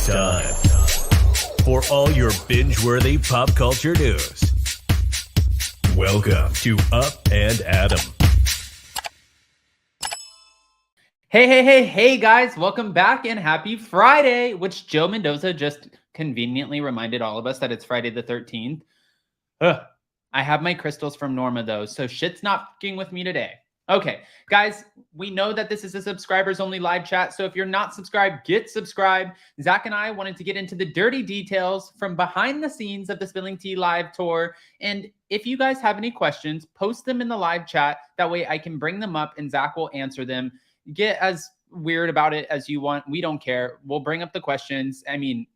It's time for all your binge-worthy pop culture news. Welcome to Up and Adam. Hey, guys. Welcome back and happy Friday, which Joe Mendoza just conveniently reminded all of us that it's Friday the 13th. I have my crystals from Norma, though, so shit's not fucking with me today. Okay, guys, we know that this is a subscribers-only live chat, so if you're not subscribed, get subscribed. Zach and I wanted to get into the dirty details from behind the scenes of the Spilling Tea live tour, and if you guys have any questions, post them in the live chat. That way I can bring them up and Zach will answer them. Get as weird about it as you want. We don't care. We'll bring up the questions. I mean,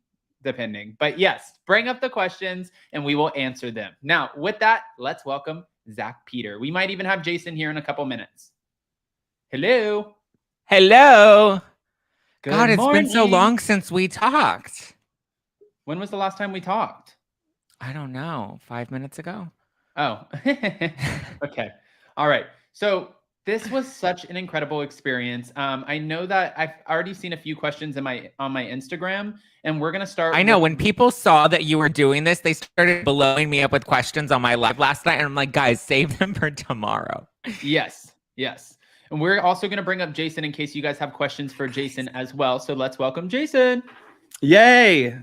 depending. But yes, bring up the questions and we will answer them. Now, with that, let's welcome Zack Peter. We might even have Jason here in a couple minutes. Hello. Hello. Good God, it's morning. been so long since we talked. When was the last time we talked? I don't know. 5 minutes ago. Oh, okay. All right. So this was such an incredible experience. I know that I've already seen a few questions on my Instagram, and we're gonna start. I know when people saw that you were doing this, they started blowing me up with questions on my live last night, and I'm like, guys, save them for tomorrow. Yes. And we're also gonna bring up Jason in case you guys have questions for Jason as well. So let's welcome Jason. Yay!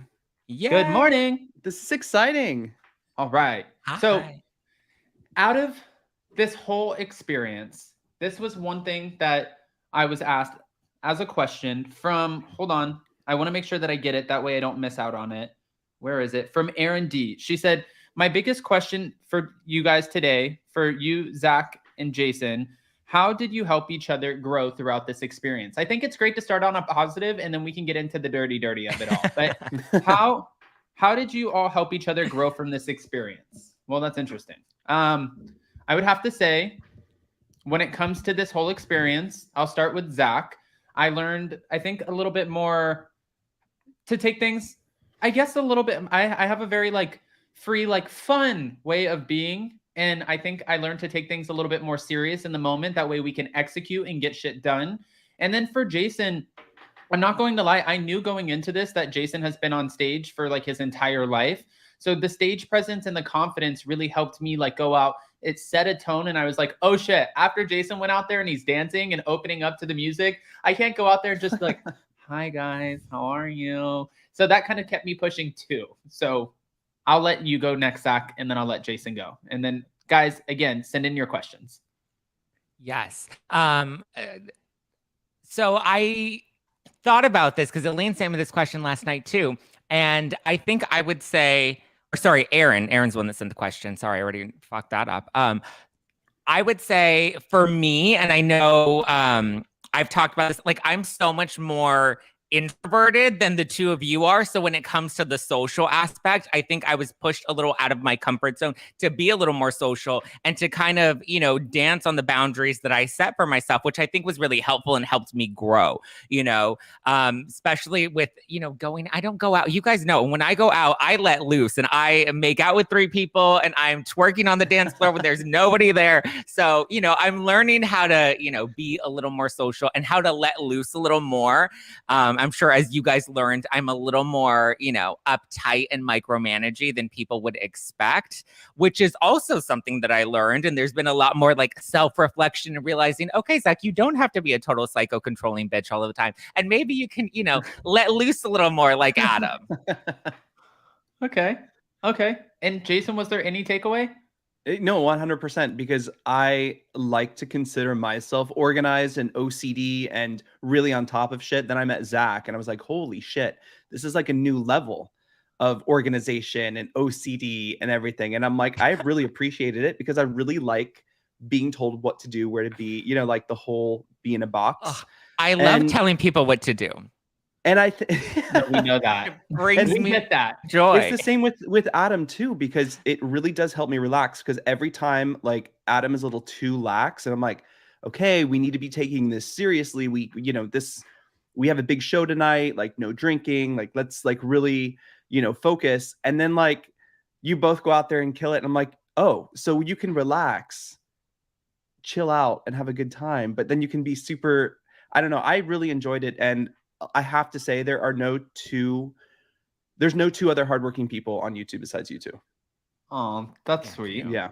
Yeah. Good morning. This is exciting. All right. Hi. So out of this whole experience, this was one thing that I was asked as a question from, hold on, I want to make sure that I get it. That way I don't miss out on it. Where is it? From Erin D. She said, my biggest question for you guys today, for you, Zach and Jason, how did you help each other grow throughout this experience? I think it's great to start on a positive and then we can get into the dirty of it all. But how did you all help each other grow from this experience? Well, that's interesting. I would have to say, when it comes to this whole experience, I'll start with Zach. I learned, I think, a little bit more to take things, I guess, a little bit. I have a very free, fun way of being. And I think I learned to take things a little bit more serious in the moment. That way we can execute and get shit done. And then for Jason, I'm not going to lie. I knew going into this that Jason has been on stage for his entire life. So the stage presence and the confidence really helped me go out. It set a tone and I was like, oh shit, after Jason went out there and he's dancing and opening up to the music, I can't go out there just hi guys, how are you? So that kind of kept me pushing too. So I'll let you go next, Zach, and then I'll let Jason go. And then guys, again, send in your questions. Yes. So I thought about this because Elaine sent me this question last night too. And I think I would say, sorry, Aaron's the one that sent the question. Sorry, I already fucked that up. I would say for me, and I know I've talked about this, I'm so much more introverted than the two of you are. So when it comes to the social aspect, I think I was pushed a little out of my comfort zone to be a little more social and to kind of, dance on the boundaries that I set for myself, which I think was really helpful and helped me grow, especially with, going, I don't go out. You guys know when I go out, I let loose and I make out with 3 people and I'm twerking on the dance floor when there's nobody there. So, I'm learning how to, be a little more social and how to let loose a little more. I'm sure as you guys learned, I'm a little more, uptight and micromanaging than people would expect, which is also something that I learned. And there's been a lot more self-reflection and realizing, okay, Zach, you don't have to be a total psycho controlling bitch all of the time. And maybe you can, let loose a little more like Adam. Okay. And Jason, was there any takeaway? No, 100%, because I like to consider myself organized and OCD and really on top of shit. Then I met Zach and I was like, holy shit, this is a new level of organization and OCD and everything. And I'm like, I really appreciated it because I really like being told what to do, where to be, the whole be in a box. Ugh, I love telling people what to do. And we know that. It brings me that joy. It's the same with Adam too, because it really does help me relax. Because every time Adam is a little too lax, and I'm like, okay, we need to be taking this seriously. We have a big show tonight. No drinking. Let's really focus. And then you both go out there and kill it. And I'm like, oh, so you can relax, chill out, and have a good time. But then you can be super. I don't know. I really enjoyed it, and I have to say there's no two other hardworking people on YouTube besides you two. Oh, that's sweet. Yeah.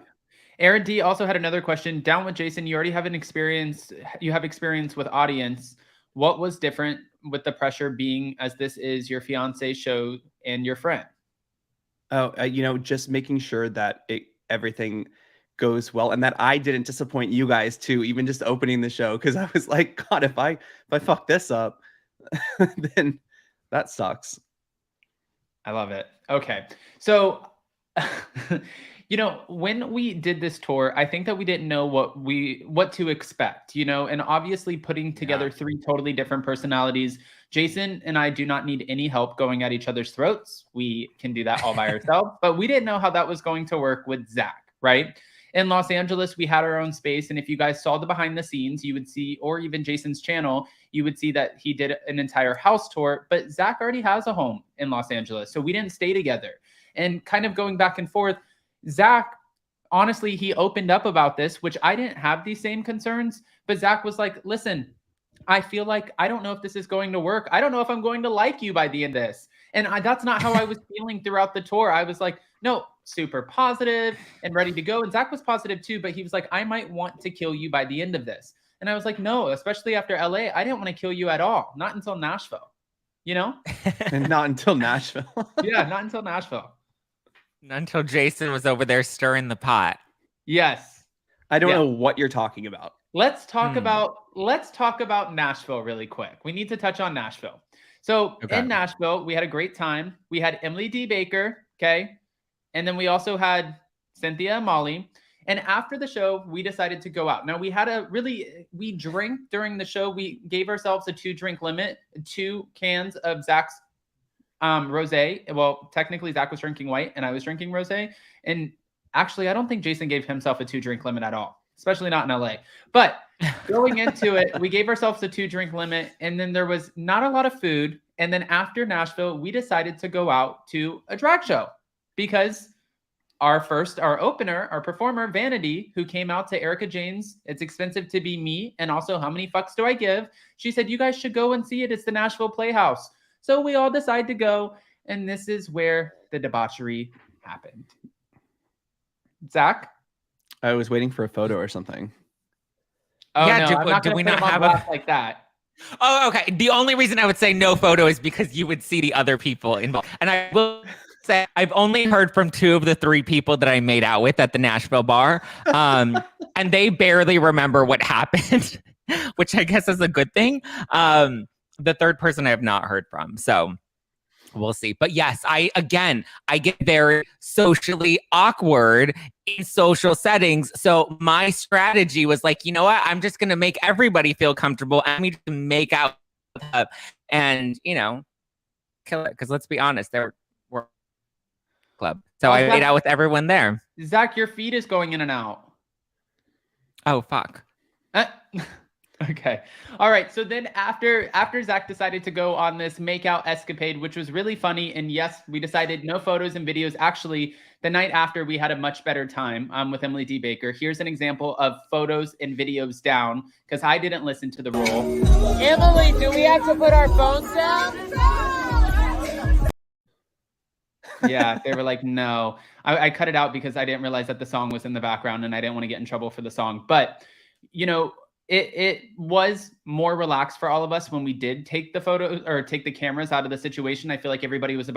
Aaron D also had another question. Down with Jason, you already have experience with audience. What was different with the pressure being as this is your fiance show and your friend? Oh, just making sure that everything goes well and that I didn't disappoint you guys too, even just opening the show. Cause I was like, God, if I fuck this up, then that sucks. I love it. Okay. So, when we did this tour, I think that we didn't know what to expect, and obviously putting together 3 totally different personalities. Jason and I do not need any help going at each other's throats. We can do that all by ourselves, but we didn't know how that was going to work with Zack, right? In Los Angeles, we had our own space. And if you guys saw the behind the scenes, you would see, or even Jason's channel, you would see that he did an entire house tour, but Zack already has a home in Los Angeles. So we didn't stay together. And kind of going back and forth, Zack, honestly, he opened up about this, which I didn't have these same concerns, but Zack was like, listen, I feel like I don't know if this is going to work. I don't know if I'm going to like you by the end of this. And that's not how I was feeling throughout the tour. I was like, no, super positive and ready to go. And Zack was positive too, but he was like, I might want to kill you by the end of this. And I was like, no, especially after LA, I didn't want to kill you at all. Not until Nashville, And not until Nashville. Yeah, not until Nashville. Not until Jason was over there stirring the pot. Yes. I don't know what you're talking about. Let's talk about Nashville really quick. We need to touch on Nashville. So in Nashville, we had a great time. We had Emily D. Baker, okay? And then we also had Cynthia and Molly. And after the show, we decided to go out. Now, we drank during the show. We gave ourselves a 2-drink limit, 2 cans of Zack's rosé. Well, technically, Zack was drinking white and I was drinking rosé. And actually, I don't think Jason gave himself a 2-drink limit at all, especially not in LA. But going into it, we gave ourselves a 2-drink limit. And then there was not a lot of food. And then after Nashville, we decided to go out to a drag show because our opener, our performer, Vanity, who came out to Erica Jane's It's Expensive to Be Me, and also How Many Fucks Do I Give? She said, you guys should go and see it. It's the Nashville Playhouse. So we all decided to go, and this is where the debauchery happened. Zack? I was waiting for a photo or something. Oh, yeah, no, I'm not going to put him on blast like that. Oh, okay. The only reason I would say no photo is because you would see the other people involved. And I will say I've only heard from 2 of the 3 people that I made out with at the Nashville bar. And they barely remember what happened, which I guess is a good thing. The 3rd person I have not heard from. So we'll see. But yes, I get very socially awkward in social settings. So my strategy was like, you know what? I'm just going to make everybody feel comfortable. I need to make out and, kill it. Because let's be honest, we're club. So I made out with everyone there. Zack, your feed is going in and out. Oh, fuck. Okay. All right. So then after Zack decided to go on this makeout escapade, which was really funny. And yes, we decided no photos and videos. Actually, the night after, we had a much better time with Emily D. Baker. Here's an example of photos and videos down because I didn't listen to the rule. Emily, do we have to put our phones down? Yeah, they were like, no. I cut it out because I didn't realize that the song was in the background and I didn't want to get in trouble for the song. But, it was more relaxed for all of us when we did take the photos or take the cameras out of the situation. I feel like everybody was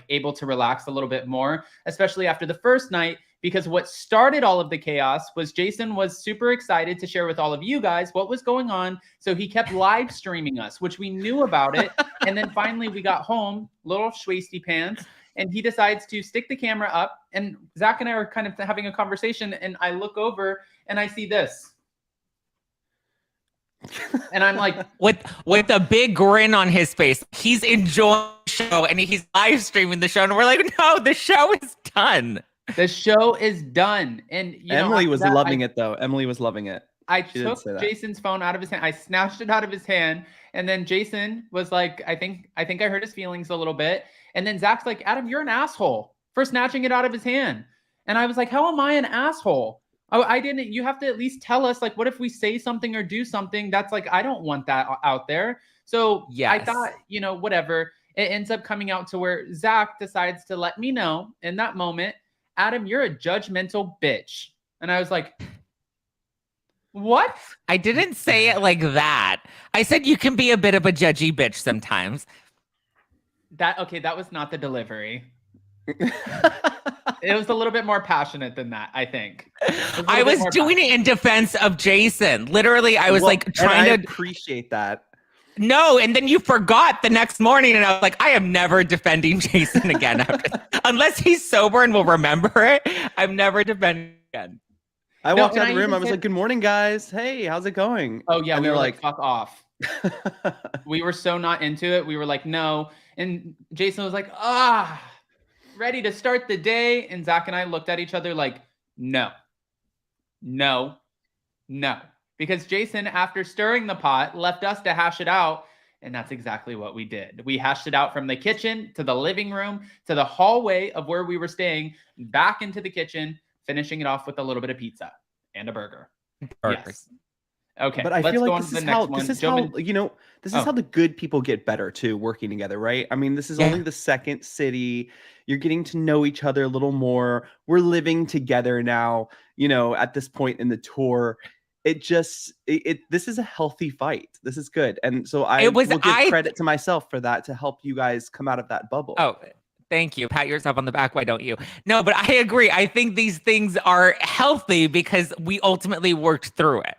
able to relax a little bit more, especially after the first night, because what started all of the chaos was Jason was super excited to share with all of you guys what was going on. So he kept live streaming us, which we knew about it. And then finally we got home, little schwasty pants, and he decides to stick the camera up. And Zack and I are kind of having a conversation. And I look over and I see this. And I'm like, with a big grin on his face, he's enjoying the show and he's live streaming the show. And we're like, no, the show is done. The show is done. And Emily was loving it, though. Emily was loving it. I took Jason's phone out of his hand. I snatched it out of his hand. And then Jason was like, I think I hurt his feelings a little bit. And then Zack's like, Adam, you're an asshole for snatching it out of his hand. And I was like, how am I an asshole? Oh, I didn't. You have to at least tell us, like, what if we say something or do something that's like, I don't want that out there. So I Yes. thought, whatever. It ends up coming out to where Zack decides to let me know in that moment, Adam, you're a judgmental bitch. And I was like, what? I didn't say it like that. I said you can be a bit of a judgy bitch sometimes. That was not the delivery. It was a little bit more passionate than that, I think. I was doing it in defense of Jason. Literally, I was trying to appreciate that. No, and then you forgot the next morning, and I was like, I am never defending Jason again. Unless he's sober and will remember it, I'm never defending again. I walked out of the room. I was like, good morning, guys. Hey, how's it going? Oh, yeah. And We they're were like, fuck off. We were so not into it. We were like, no. And Jason was like, ready to start the day. And Zack and I looked at each other like, no. Because Jason, after stirring the pot, left us to hash it out. And that's exactly what we did. We hashed it out from the kitchen to the living room to the hallway of where we were staying, back into the kitchen, finishing it off with a little bit of pizza and a burger. Yes. Okay. But I feel like this is how the good people get better too, working together, right? I mean, this is only the second city. You're getting to know each other a little more. We're living together now, at this point in the tour. This is a healthy fight. This is good. And so I will give credit to myself for that, to help you guys come out of that bubble. Oh, thank you. Pat yourself on the back. Why don't you? No, but I agree. I think these things are healthy because we ultimately worked through it.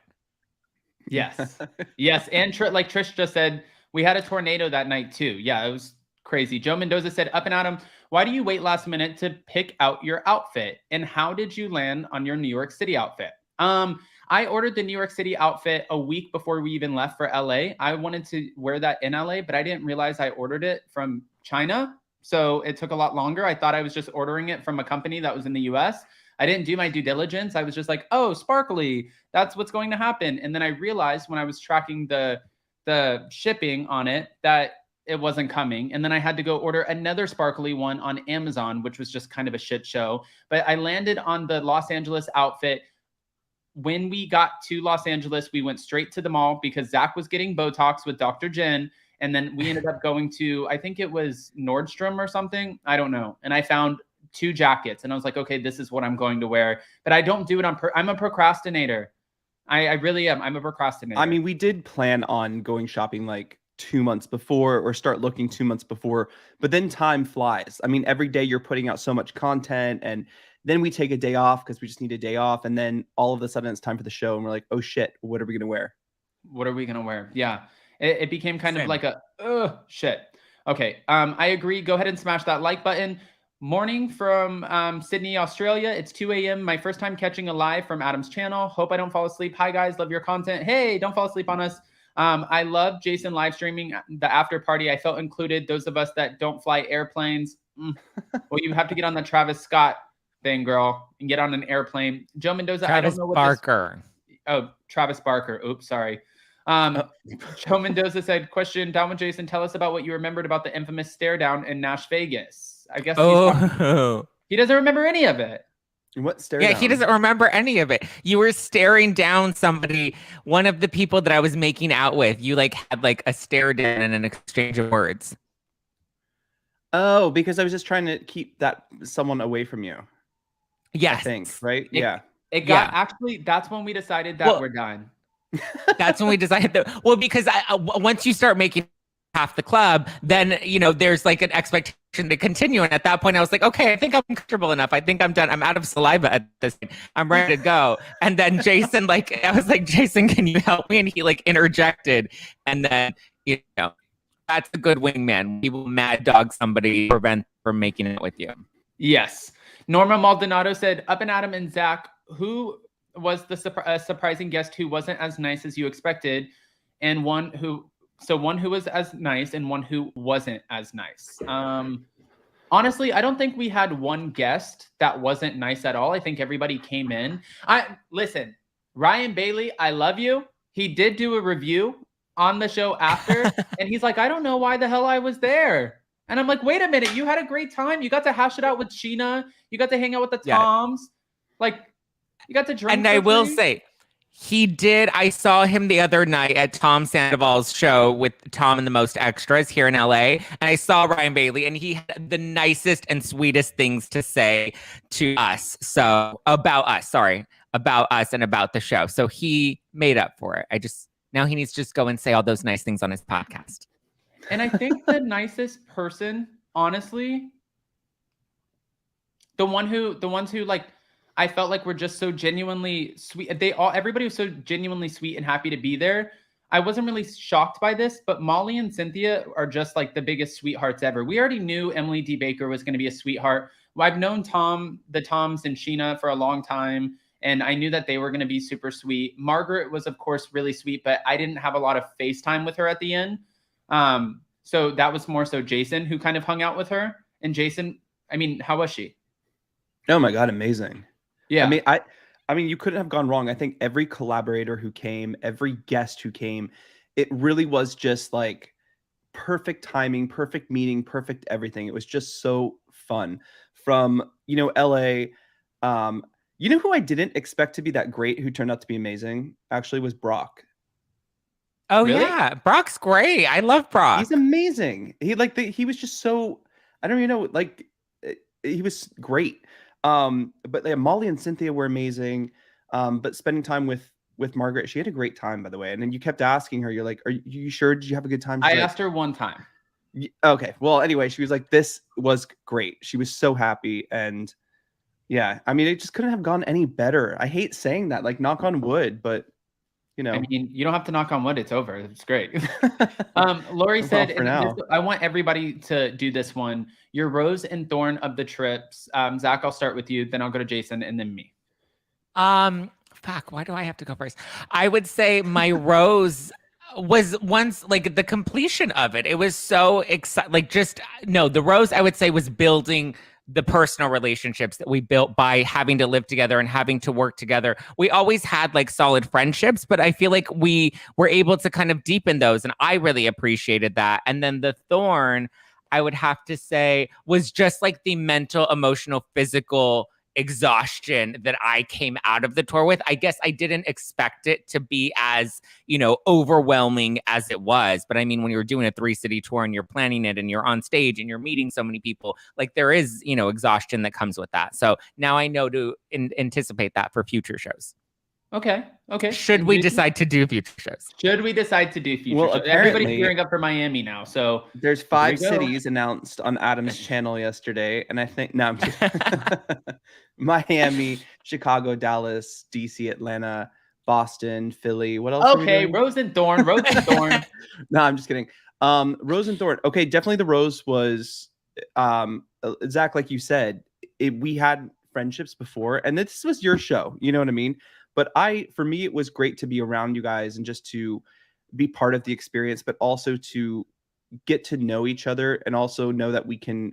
Yes. Yes. And like Trish just said, we had a tornado that night too. Yeah, it was crazy. Joe Mendoza said, Up and Adam, why do you wait last minute to pick out your outfit? And how did you land on your New York City outfit? I ordered the New York City outfit a week before we even left for LA. I wanted to wear that in LA, but I didn't realize I ordered it from China. So it took a lot longer. I thought I was just ordering it from a company that was in the US. I didn't do my due diligence. I was just like, oh, sparkly, that's what's going to happen. And then I realized when I was tracking the shipping on it that it wasn't coming. And then I had to go order another sparkly one on Amazon, which was just kind of a shit show. But I landed on the Los Angeles outfit. When we got to Los Angeles, we went straight to the mall because Zack was getting Botox with Dr. Jen. And then we ended up going to, I think it was Nordstrom or something. I don't know. And I found 2 jackets and I was like, okay, this is what I'm going to wear. But I don't do it I'm a procrastinator. I really am. I'm a procrastinator. I mean, we did plan on going shopping like 2 months before, or start looking 2 months before, but then time flies. I mean, every day you're putting out so much content, and then we take a day off because we just need a day off. And then all of a sudden it's time for the show. And we're like, oh shit, what are we going to wear? What are we going to wear? Yeah. It became kind of like shit. Okay. I agree. Go ahead and smash that like button. Morning from Sydney, Australia. It's 2 a.m. My first time catching a live from Adam's channel. Hope I don't fall asleep. Hi guys. Love your content. Hey, don't fall asleep on us. I love Jason live streaming the after party. I felt included. Those of us that don't fly airplanes. Well, you have to get on the Travis Scott thing, girl, and get on an airplane. Joe Mendoza, Travis I don't know what Barker. Travis Barker. Oops, sorry. Joe Mendoza said, question, down with Jason, tell us about what you remembered about the infamous stare down in Nash Vegas. I guess he doesn't remember any of it. What stare down? He doesn't remember any of it. You were staring down somebody, one of the people that I was making out with. You had a stare down and an exchange of words. Oh, because I was just trying to keep that someone away from you. Yes. I think, right? It got actually, that's when we decided that we're done. That's when we decided that. Well, because once you start making half the club, then there's an expectation to continue. And at that point, I was like, okay, I think I'm comfortable enough. I think I'm done. I'm out of saliva at this point. I'm ready to go. And then Jason, I was like, Jason, can you help me? And he interjected. And then that's a good wingman. He will mad dog somebody to prevent from making it with you. Yes. Norma Maldonado said, Up and Adam and Zack, who was the surprising guest who wasn't as nice as you expected, and one who was as nice and one who wasn't as nice? Honestly, I don't think we had one guest that wasn't nice at all. I think everybody came in. Listen, Ryan Bailey, I love you. He did do a review on the show after, and he's like, I don't know why the hell I was there. And I'm like, wait a minute, you had a great time. You got to hash it out with Sheena. You got to hang out with the Toms. You got to drink. And I will say, He did. I saw him the other night at Tom Sandoval's show with Tom and the Most Extras here in LA. And I saw Ryan Bailey, and he had the nicest and sweetest things to say to us. So about us and about the show. So he made up for it. Now he needs to just go and say all those nice things on his podcast. And I think the nicest person, honestly, the ones who like, I felt like were just so genuinely sweet. Everybody was so genuinely sweet and happy to be there. I wasn't really shocked by this, but Molly and Cynthia are just like the biggest sweethearts ever. We already knew Emily D. Baker was going to be a sweetheart. I've known the Toms and Sheena for a long time, and I knew that they were going to be super sweet. Margaret was, of course, really sweet, but I didn't have a lot of FaceTime with her at the end. So that was more so Jason who kind of hung out with her. And Jason, I mean, how was she? Oh my God, amazing. Yeah. I mean, you couldn't have gone wrong. I think every collaborator who came, every guest who came, it really was just like perfect timing, perfect meeting, perfect everything. It was just so fun. From, LA, who I didn't expect to be that great, who turned out to be amazing, actually, was Brock. Oh, Really? yeah. Brock's great. I love Brock. He's amazing. He was just so, I don't even know, like, he was great. But yeah, Molly and Cynthia were amazing. But spending time with Margaret, she had a great time, by the way. And then you kept asking her, you're like, are you sure? Did you have a good time? I asked her one time. Okay. Well, anyway, she was like, this was great. She was so happy. And yeah, I mean, it just couldn't have gone any better. I hate saying that, like, knock on wood, but I mean, you don't have to knock on wood. It's over. It's great. Lori said, I want everybody to do this one. Your rose and thorn of the trips. Zach, I'll start with you. Then I'll go to Jason and then me. Fuck, why do I have to go first? I would say my rose was once like the completion of it. It was so exciting. Like the rose I would say was building the personal relationships that we built by having to live together and having to work together. We always had like solid friendships, but I feel like we were able to kind of deepen those. And I really appreciated that. And then the thorn, I would have to say, was just like the mental, emotional, physical exhaustion that I came out of the tour with. I guess I didn't expect it to be as, overwhelming as it was. But I mean, when you're doing a 3-city tour and you're planning it and you're on stage and you're meeting so many people, like there is, exhaustion that comes with that. So now I know to anticipate that for future shows. Okay. Should we decide to do future shows? Well, shows? Everybody's gearing up for Miami now. So there's 5 cities announced on Adam's channel yesterday. And I think, no, I'm just Miami, Chicago, Dallas, DC, Atlanta, Boston, Philly. What else? Okay, Rose and Thorn. No, I'm just kidding. Rose and Thorn. Okay, definitely the rose was, Zach, like you said, we had friendships before, and this was your show. You know what I mean? But for me, it was great to be around you guys and just to be part of the experience, but also to get to know each other and also know that we can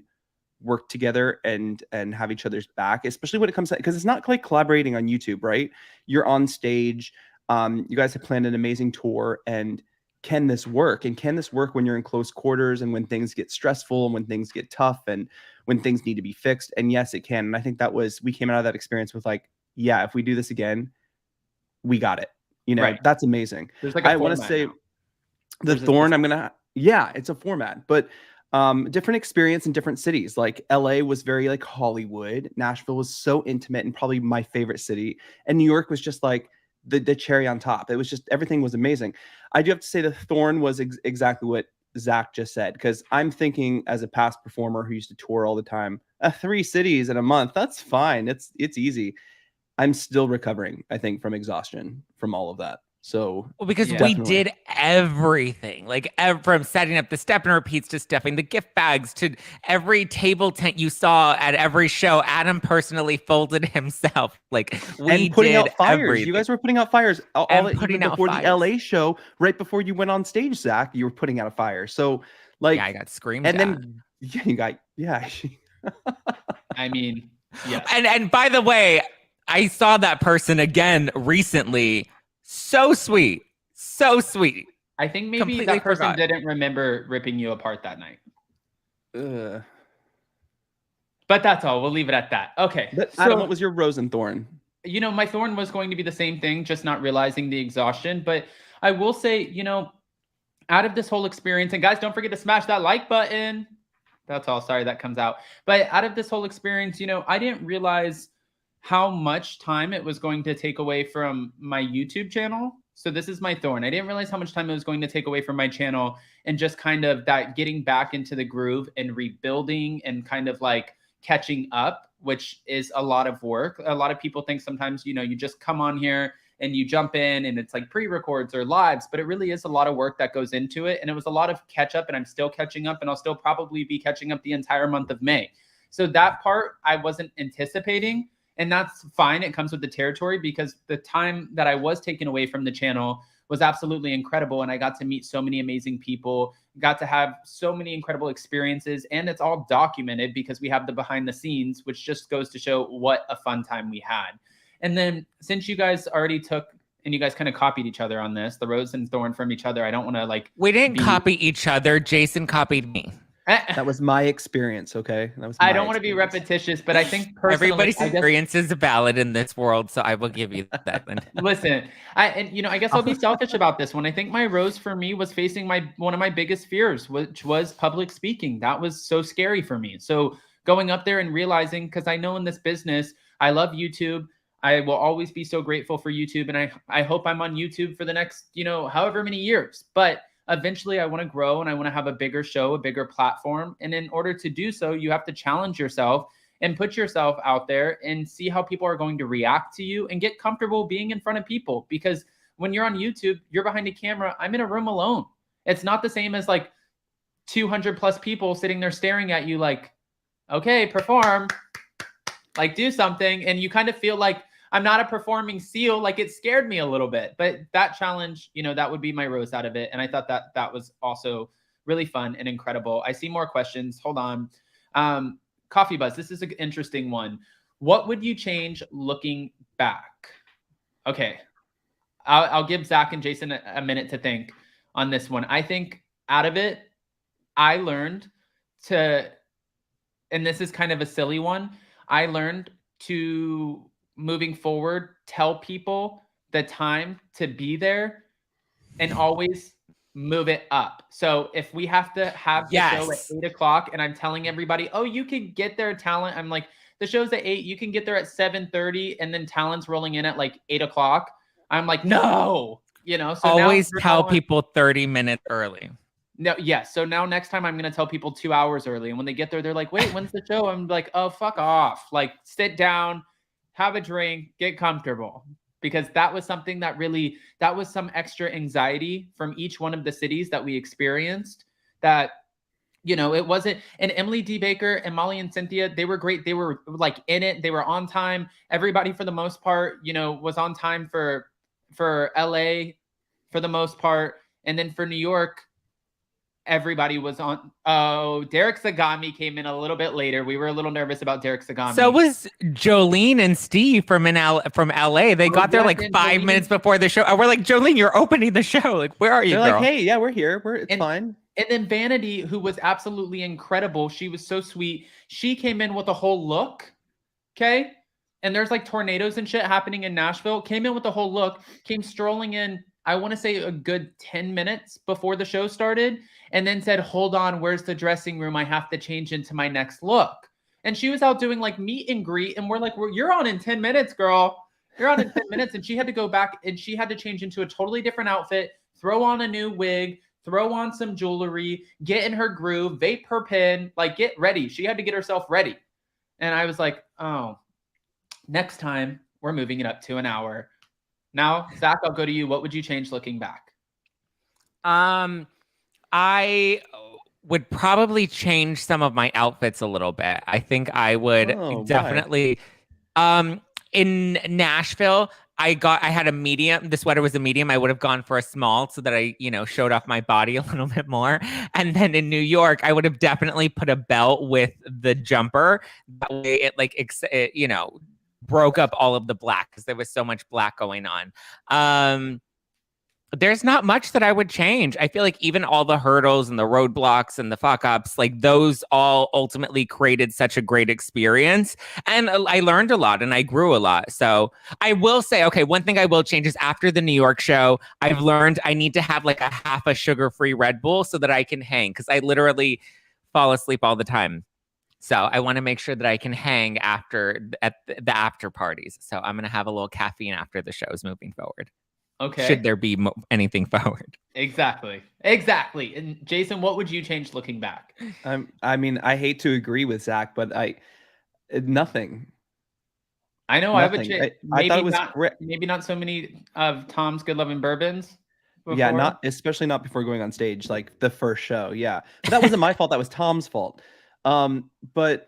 work together and have each other's back, especially when it comes to, because it's not like collaborating on YouTube, right? You're on stage. You guys have planned an amazing tour, and can this work? And can this work when you're in close quarters and when things get stressful and when things get tough and when things need to be fixed? And yes, it can. And I think we came out of that experience with like, yeah, if we do this again, we got it. Right. That's amazing. There's like I want to say the thorn, it's a format, but different experience in different cities. Like LA was very like Hollywood. Nashville was so intimate and probably my favorite city. And New York was just like the cherry on top. It was just, everything was amazing. I do have to say the thorn was exactly what Zach just said, because I'm thinking as a past performer who used to tour all the time, 3 cities in a month, that's fine. It's easy. I'm still recovering, I think, from exhaustion from all of that. So, because we did everything, like from setting up the step and repeats to stuffing the gift bags to every table tent you saw at every show. Adam personally folded himself. Like we putting did out fires. everything. You guys were putting out fires Putting out before fires. the LA show. Right before you went on stage, Zach, you were putting out a fire. So, like, yeah, I got screamed and at. then you got I mean, yeah. And by the way, I saw that person again recently. So sweet. I think maybe Completely that person forgot. didn't remember ripping you apart that night. But that's all. We'll leave it at that. Okay. But Adam, what was your rose and thorn? you know, my thorn was going to be the same thing, just not realizing the exhaustion. But I will say, you know, out of this whole experience, and guys, don't forget to smash that like button. That's all. Sorry, that comes out. But out of this whole experience, you know, I didn't realize how much time it was going to take away from my YouTube channel. So this is my thorn. I didn't realize how much time it was going to take away from my channel, and just kind of that getting back into the groove and rebuilding and kind of like catching up, which is a lot of work. A lot of people think sometimes, you know, you just come on here and you jump in and it's like pre-records or lives, but it really is a lot of work that goes into it. And it was a lot of catch up, and I'm still catching up, and I'll still probably be catching up the entire month of May. So that part I wasn't anticipating, and that's fine. It comes with the territory, because the time that I was taken away from the channel was absolutely incredible. And I got to meet so many amazing people, got to have so many incredible experiences, and it's all documented because we have the behind the scenes, which just goes to show what a fun time we had. And then since you guys already took, and you guys kind of copied each other on this, the rose and thorn from each other, I don't want to like... We didn't copy each other. Jason copied me. That was my experience, okay? That was. I don't want to be repetitious, but I think personally, everybody's experience is valid in this world, so I will give you that. Listen, I guess I'll be selfish about this one. I think my rose for me was facing one of my biggest fears, which was public speaking. That was so scary for me. So going up there and realizing, because I know in this business, I love YouTube. I will always be so grateful for YouTube, and I hope I'm on YouTube for the next, you know, however many years. But eventually I want to grow, and I want to have a bigger show, a bigger platform. And in order to do so, you have to challenge yourself and put yourself out there and see how people are going to react to you, and get comfortable being in front of people. Because when you're on YouTube, you're behind a camera. I'm in a room alone. It's not the same as like 200 plus people sitting there staring at you like, okay, perform, like do something. And you kind of feel like I'm not a performing seal. Like, it scared me a little bit, but that challenge, you know, that would be my rose out of it. And I thought that was also really fun and incredible. I see more questions. Hold on. Coffee Buzz, this is an interesting one. What would you change looking back? Okay. I'll give Zack and Jason a minute to think on this one. I think out of it, I learned to, and this is kind of a silly one, I learned to, moving forward, tell people the time to be there, and always move it up. So if we have to have the show at 8 o'clock, and I'm telling everybody, oh, you can get there, talent. I'm like, the show's at 8, you can get there at 7:30, and then talent's rolling in at like 8 o'clock. I'm like, no, you know, so always tell people 30 minutes early. No, yes. So now next time I'm going to tell people 2 hours early. And when they get there, they're like, wait, when's the show? I'm like, oh, fuck off. Like, sit down, have a drink, get comfortable. Because that was something that really, that was some extra anxiety from each one of the cities that we experienced, that, you know, it wasn't, and Emily D. Baker and Molly and Cynthia, they were great. They were like in it. They were on time. Everybody for the most part, you know, was on time for LA for the most part. And then for New York, everybody was on. Oh, Derek Sagami came in a little bit later. We were a little nervous about Derek Sagami. So was Jolene and Steve from LA. They got there like 5 minutes before the show. We're like, Jolene, you're opening the show. Like, where are you? They're girl? like, hey, yeah, we're here. It's fine. And then Vanity, who was absolutely incredible. She was so sweet. She came in with a whole look. Okay. And there's like tornadoes and shit happening in Nashville. Came in with a whole look, came strolling in, I want to say a good 10 minutes before the show started, and then said, hold on, where's the dressing room? I have to change into my next look. And she was out doing like meet and greet, and we're like, well, you're on in 10 minutes, girl. You're on in 10 minutes. And she had to go back, and she had to change into a totally different outfit, throw on a new wig, throw on some jewelry, get in her groove, vape her pen, like get ready. She had to get herself ready. And I was like, oh, next time we're moving it up to an hour. Now, Zack, I'll go to you. What would you change looking back? I would probably change some of my outfits a little bit. I think I would definitely. In Nashville, I had a medium. The sweater was a medium. I would have gone for a small so that I, you know, showed off my body a little bit more. And then in New York, I would have definitely put a belt with the jumper. That way, it you know, broke up all of the black because there was so much black going on. There's not much that I would change. I feel like even all the hurdles and the roadblocks and the fuck ups, like those all ultimately created such a great experience. And I learned a lot and I grew a lot. So I will say, okay, one thing I will change is after the New York show, I've learned I need to have like a half a sugar-free Red Bull so that I can hang, because I literally fall asleep all the time. So I want to make sure that I can hang after at the after parties. So I'm going to have a little caffeine after the shows moving forward. Okay. Should there be anything forward? Exactly. And Jason, what would you change looking back? I mean, I hate to agree with Zach, but nothing. I know Nothing. I would change. I thought it was great. Maybe not so many of Tom's Good Lovin' Bourbons. Before. Yeah, especially not before going on stage, like the first show. Yeah, but that wasn't my fault. That was Tom's fault. But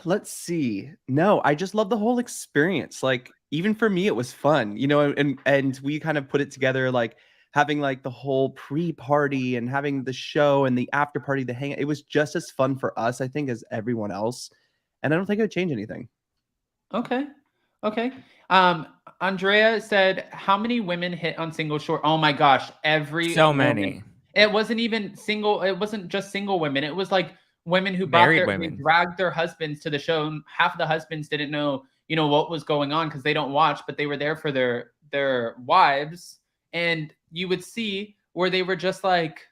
let's see. No, I just love the whole experience. Like, even for me, it was fun, you know, and we kind of put it together, like having like the whole pre-party and having the show and the after party, the hang. It was just as fun for us, I think, as everyone else. And I don't think it would change anything. Okay. Andrea said, how many women hit on single short? Oh my gosh, so many. It wasn't even single. It wasn't just single women. It was like women who married women. They dragged their husbands to the show. And half of the husbands didn't know, you know, what was going on because they don't watch, but they were there for their wives. And you would see where they were just like,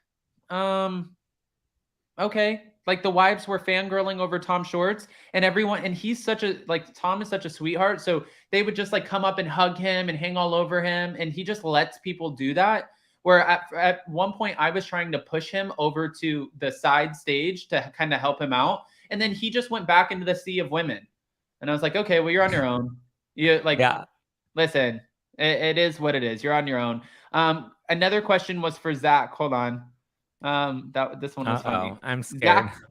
okay. Like the wives were fangirling over Tom Shorts and everyone. And he's Tom is such a sweetheart. So they would just like come up and hug him and hang all over him. And he just lets people do that. Where at one point I was trying to push him over to the side stage to kind of help him out. And then he just went back into the sea of women. And I was like, okay, well, you're on your own. Listen, it is what it is. You're on your own. Another question was for Zach. Hold on. This one was funny. I'm scared. Zach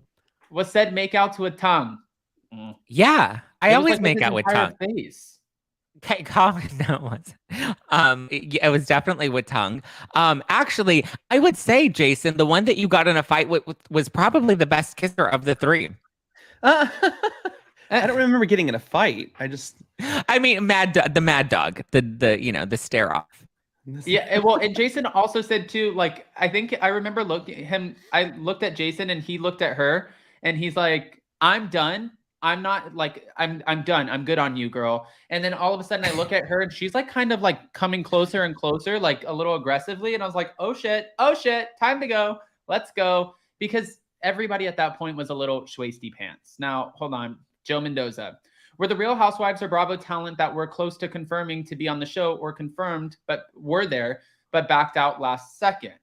was said make out to a tongue. Yeah, I always make out with tongue. Face. Okay, no, it was definitely with tongue. Actually, I would say, Jason, the one that you got in a fight with was probably the best kisser of the three. I don't remember getting in a fight. I mean, the mad dog, the stare off. Yeah, well, and Jason also said too, like, I think I remember I looked at Jason and he looked at her and he's like, I'm done. I'm not like, I'm done. I'm good on you, girl. And then all of a sudden I look at her and she's like kind of like coming closer and closer, like a little aggressively. And I was like, oh shit, time to go. Let's go. Because everybody at that point was a little schwasty pants. Now, hold on. Joe Mendoza. Were the Real Housewives or Bravo talent that were close to confirming to be on the show or confirmed, but were there, but backed out last second?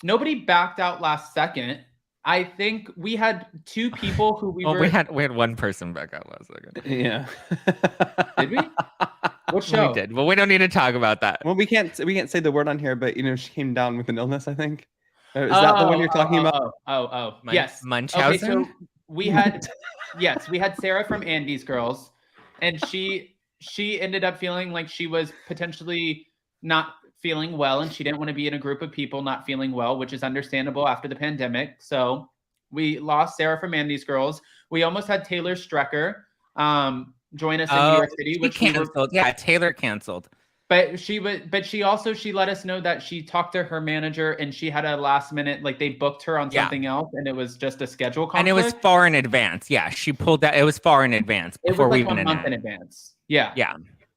Nobody backed out last second. I think we had two people who we had one person back out last second. Yeah. Did we? What show? We did. Well, we don't need to talk about that. Well, we can't say the word on here, but you know, she came down with an illness, I think. Is that the one you're talking about? Yes. Munchausen? Okay, so we had we had Sarah from Andy's Girls, and she ended up feeling like she was potentially not feeling well, and she didn't want to be in a group of people not feeling well, which is understandable after the pandemic. So we lost Sarah from Andy's Girls. We almost had Taylor Strecker join us in New York City, which canceled. Taylor canceled. But she let us know that she talked to her manager and she had a last minute, like they booked her on something else and it was just a schedule conflict. And it was far in advance. Yeah, she pulled that. It was far in advance before we even 1 month in advance. Yeah.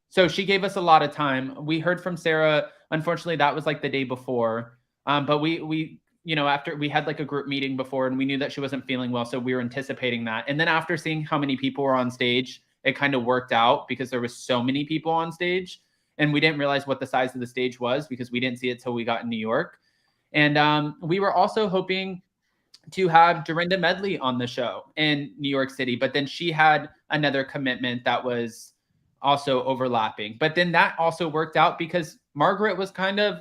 So she gave us a lot of time. We heard from Sarah. Unfortunately, that was like the day before. But we after we had like a group meeting before and we knew that she wasn't feeling well. So we were anticipating that. And then after seeing how many people were on stage, it kind of worked out because there was so many people on stage. And we didn't realize what the size of the stage was because we didn't see it till we got in New York. And we were also hoping to have Dorinda Medley on the show in New York City, but then she had another commitment that was also overlapping. But then that also worked out because Margaret was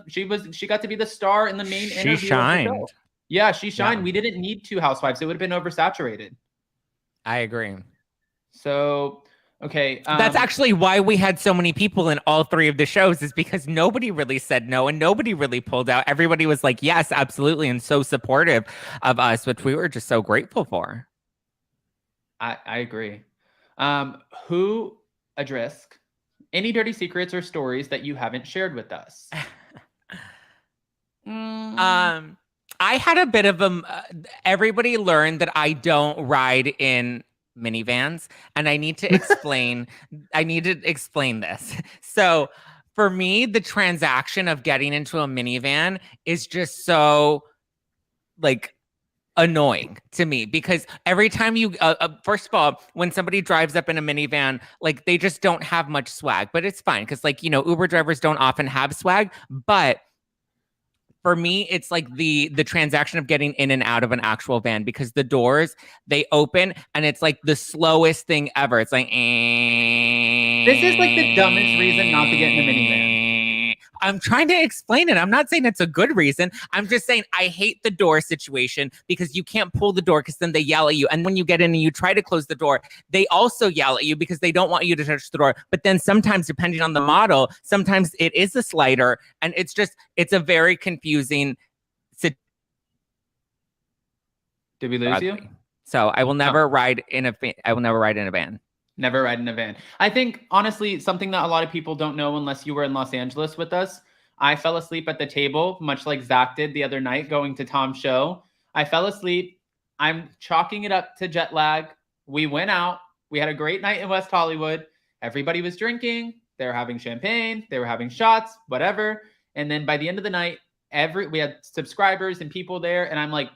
she got to be the star in the main interview. She shined. Yeah, she shined. Yeah. We didn't need two housewives. It would have been oversaturated. I agree. So, okay. That's actually why we had so many people in all three of the shows, is because nobody really said no and nobody really pulled out. Everybody was like, yes, absolutely. And so supportive of us, which we were just so grateful for. I agree. Who Adrisk Any dirty secrets or stories that you haven't shared with us? I had a bit of everybody learned that I don't ride in minivans, and I need to explain. I need to explain this. So, for me, the transaction of getting into a minivan is just so like annoying to me because every time you first of all, when somebody drives up in a minivan, like they just don't have much swag, but it's fine because like, you know, Uber drivers don't often have swag, but for me, it's like the transaction of getting in and out of an actual van because the doors, they open and it's like the slowest thing ever. It's like, This is like the dumbest reason not to get in a minivan. I'm trying to explain it. I'm not saying it's a good reason. I'm just saying I hate the door situation because you can't pull the door because then they yell at you. And when you get in and you try to close the door, they also yell at you because they don't want you to touch the door. But then sometimes, depending on the model, sometimes it is a slider. And it's a very confusing situation. Did we lose you? So I will never ride in a van. Never ride in a van. I think, honestly, something that a lot of people don't know unless you were in Los Angeles with us, I fell asleep at the table, much like Zach did the other night going to Tom's show. I fell asleep. I'm chalking it up to jet lag. We went out. We had a great night in West Hollywood. Everybody was drinking. They were having champagne. They were having shots, whatever. And then by the end of the night, we had subscribers and people there. And I'm like...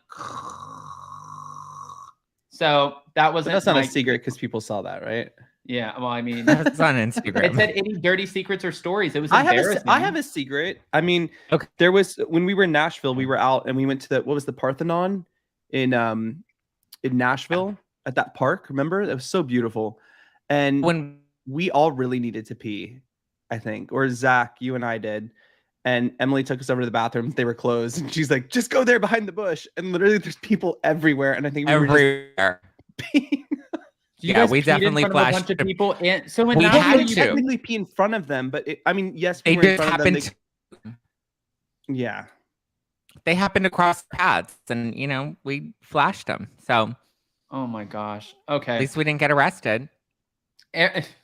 So that wasn't. That's not a secret because people saw that, right? Yeah. Well, I mean, that's on Instagram. It said any dirty secrets or stories. It was embarrassing. I have a secret. I mean, okay. There was when we were in Nashville, we were out and we went to what was the Parthenon in Nashville at that park. Remember? It was so beautiful, and when we all really needed to pee, I think, or Zach, you and I did. And Emily took us over to the bathroom. They were closed. And she's like, just go there behind the bush. And literally there's people everywhere. And I think we were just peeing. We definitely flashed a bunch of people. And so when we had to technically pee in front of them, but yes, we were in front of them. Yeah. They happened to cross paths and, you know, we flashed them. So. Oh my gosh. Okay. At least we didn't get arrested.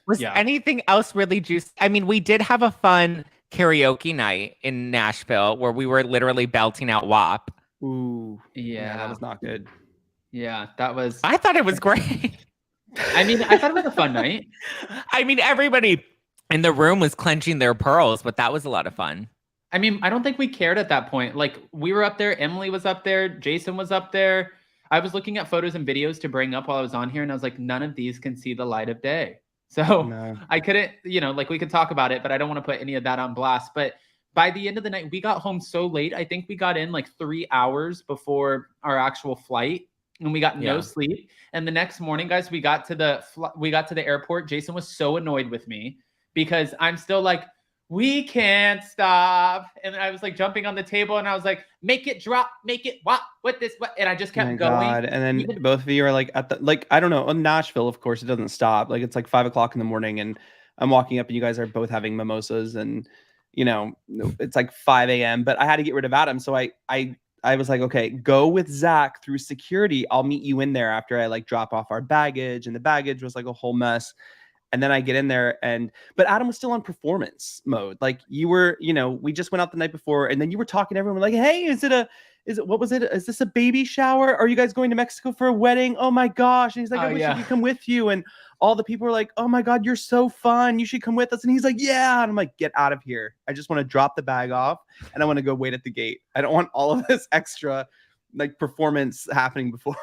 Was anything else really juicy? I mean, we did have a fun karaoke night in Nashville where we were literally belting out WAP. Ooh, yeah, that was not good. Yeah, that was. I thought it was great. I mean, I thought it was a fun night. I mean, everybody in the room was clenching their pearls, but that was a lot of fun. I mean, I don't think we cared at that point. Like, we were up there, Emily was up there, Jason was up there. I was looking at photos and videos to bring up while I was on here, and I was like, none of these can see the light of day. So no. I couldn't, you know, like we could talk about it, but I don't want to put any of that on blast. But by the end of the night, we got home so late. I think we got in like 3 hours before our actual flight and we got no sleep. And the next morning, guys, we got to the airport. Jason was so annoyed with me because I'm still like, we can't stop. And I was like jumping on the table and I was like, make it drop, make it what this, what? And I just kept going. God. And then both of you are like at the, like, I don't know, in Nashville, of course, it doesn't stop. Like it's like 5 o'clock in the morning and I'm walking up and you guys are both having mimosas and, you know, it's like 5 a.m. But I had to get rid of Adam. So I was like, okay, go with Zach through security. I'll meet you in there after I like drop off our baggage. And the baggage was like a whole mess. And then I get in there but Adam was still on performance mode. Like you were, you know, we just went out the night before and then you were talking to everyone like, hey, what was it? Is this a baby shower? Are you guys going to Mexico for a wedding? Oh my gosh. And he's like, I wish I could come with you. And all the people were like, oh my God, you're so fun. You should come with us. And he's like, yeah. And I'm like, get out of here. I just want to drop the bag off and I want to go wait at the gate. I don't want all of this extra like performance happening before.